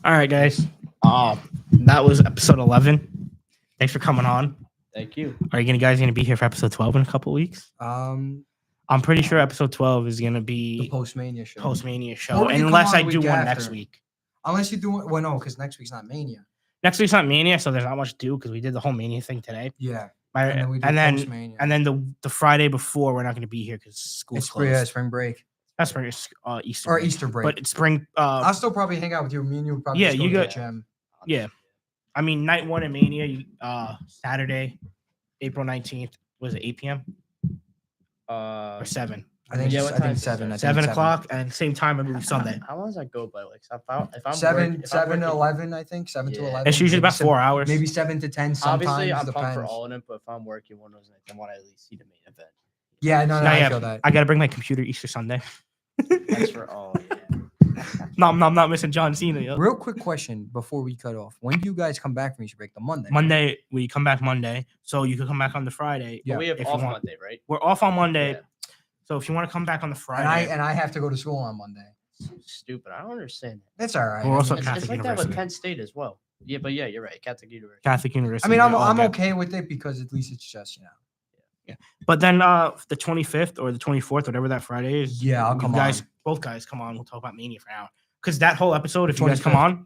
All right, guys. That was episode 11. Thanks for coming on. Thank you. Are you guys gonna be here for episode 12 in a couple weeks? The I'm pretty sure episode 12 is gonna be Post-Mania show. post-Mania show, Or we can come unless on I the do week one after. next week. Unless you do it. Well, no, because next week's not Mania. Next week's not Mania, so there's not much to do because we did the whole Mania thing today. Yeah. My- And then we do and then Post-Mania. and then the Friday before we're not going to be here because school's It's closed. spring break. That's spring. Easter or break. Easter break. But it's spring. I'll still probably hang out with you. Me and you would probably Yeah, just go you to the got- gym. Yeah. I mean, night one in Mania, Saturday, April 19th. Was it 8 p.m. or 7? I think Yeah, it's, what I time think does it 7. I start? think 7 it's o'clock, and same time every Sunday. How long does that go by? Like, if I'm 7, working, 7 to working- 11, I think. 7 to Yeah. 11. It's usually maybe about 4 hours. Maybe 7 to 10 sometimes. Obviously, I'm depends. pumped for all of them, but if I'm working one of those nights, I want to at least see the main event. Yeah, no, Now, I yeah, feel that. I gotta bring my computer Easter Sunday. That's for all. Yeah. No, I'm not missing John Cena. Yo. Real quick question before we cut off. When do you guys come back from Easter break? The Monday. right? Monday, we come back Monday, so you can come back on the Friday. Yeah. But we have if you off want. Monday, right? We're off on Monday, Yeah. so if you want to come back on the Friday, And I have to go to school on Monday. So stupid. I don't understand that. That's all right. We're also It's Catholic like that with University. Penn State as well. Yeah, but yeah, you're right. Catholic University. Catholic University. I mean, they're all I'm good. okay with it because at least it's just, But then the 25th or the 24th, whatever that Friday is. Yeah, I'll you come guys, on. Both guys come on. We'll talk about Mania for an hour. Because that whole episode, if you guys come 25th. on,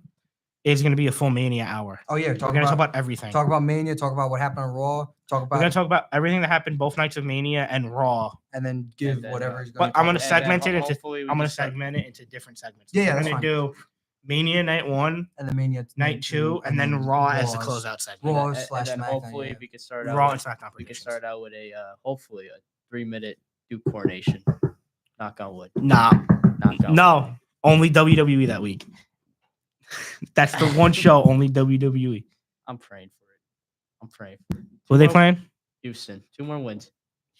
is going to be a full Mania hour. Oh yeah, We're going to talk about everything. talk about Mania, talk about what happened on Raw, talk We're about going to talk about everything that happened both nights of Mania and Raw. and then give And then, whatever is going But I'm going to And then segment it into hopefully we I'm going can to start- segment it into different segments. Yeah, yeah, We're that's going to do Mania night 1, and then Mania night 2, and then Raw as the Raws. closeout segment. Raw And slash then SmackDown, hopefully yeah. we can start out. Raw with- and SmackDown we can predictions. start out with a hopefully a 3-minute Duke coronation. Knock on wood. Nah, Knock on no, only WWE that week. That's the one show, only WWE. I'm praying for it. I'm praying for it. Who are they Well, playing? Houston. 2 more wins.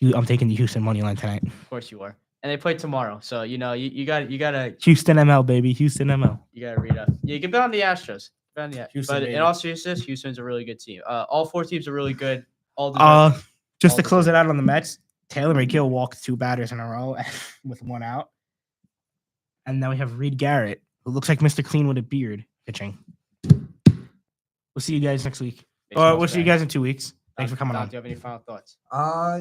I'm taking the Houston money line tonight. Of course you are. And they play tomorrow. So you gotta Houston ML, baby. Houston ML. read up. Yeah, you can bet on the Astros. Bet on the Houston, but baby. in all seriousness, Houston's a really good team. All 4 teams are really good. All deserve- Just to all close it out on the Mets, Taylor McGill walked 2 batters in a row with 1 out. And now we have Reed Garrett, who looks like Mr. Clean with a beard, pitching. We'll see you guys next week. Or baseball's we'll see you back. guys in 2 weeks. Thanks for coming Don, on. do you have any final thoughts?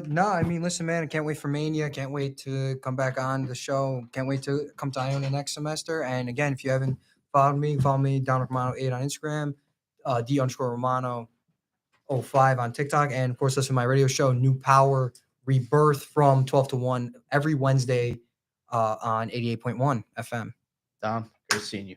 No, I mean, listen, man, I can't wait for Mania. Can't wait to come back on the show. Can't wait to come to Iona next semester. And again, if you haven't followed me, follow me, Romano8 on Instagram, D_Romano05 on TikTok, and of course, listen to my radio show, New Power Rebirth from 12 to 1 every Wednesday on 88.1 FM. Dom, great seeing you.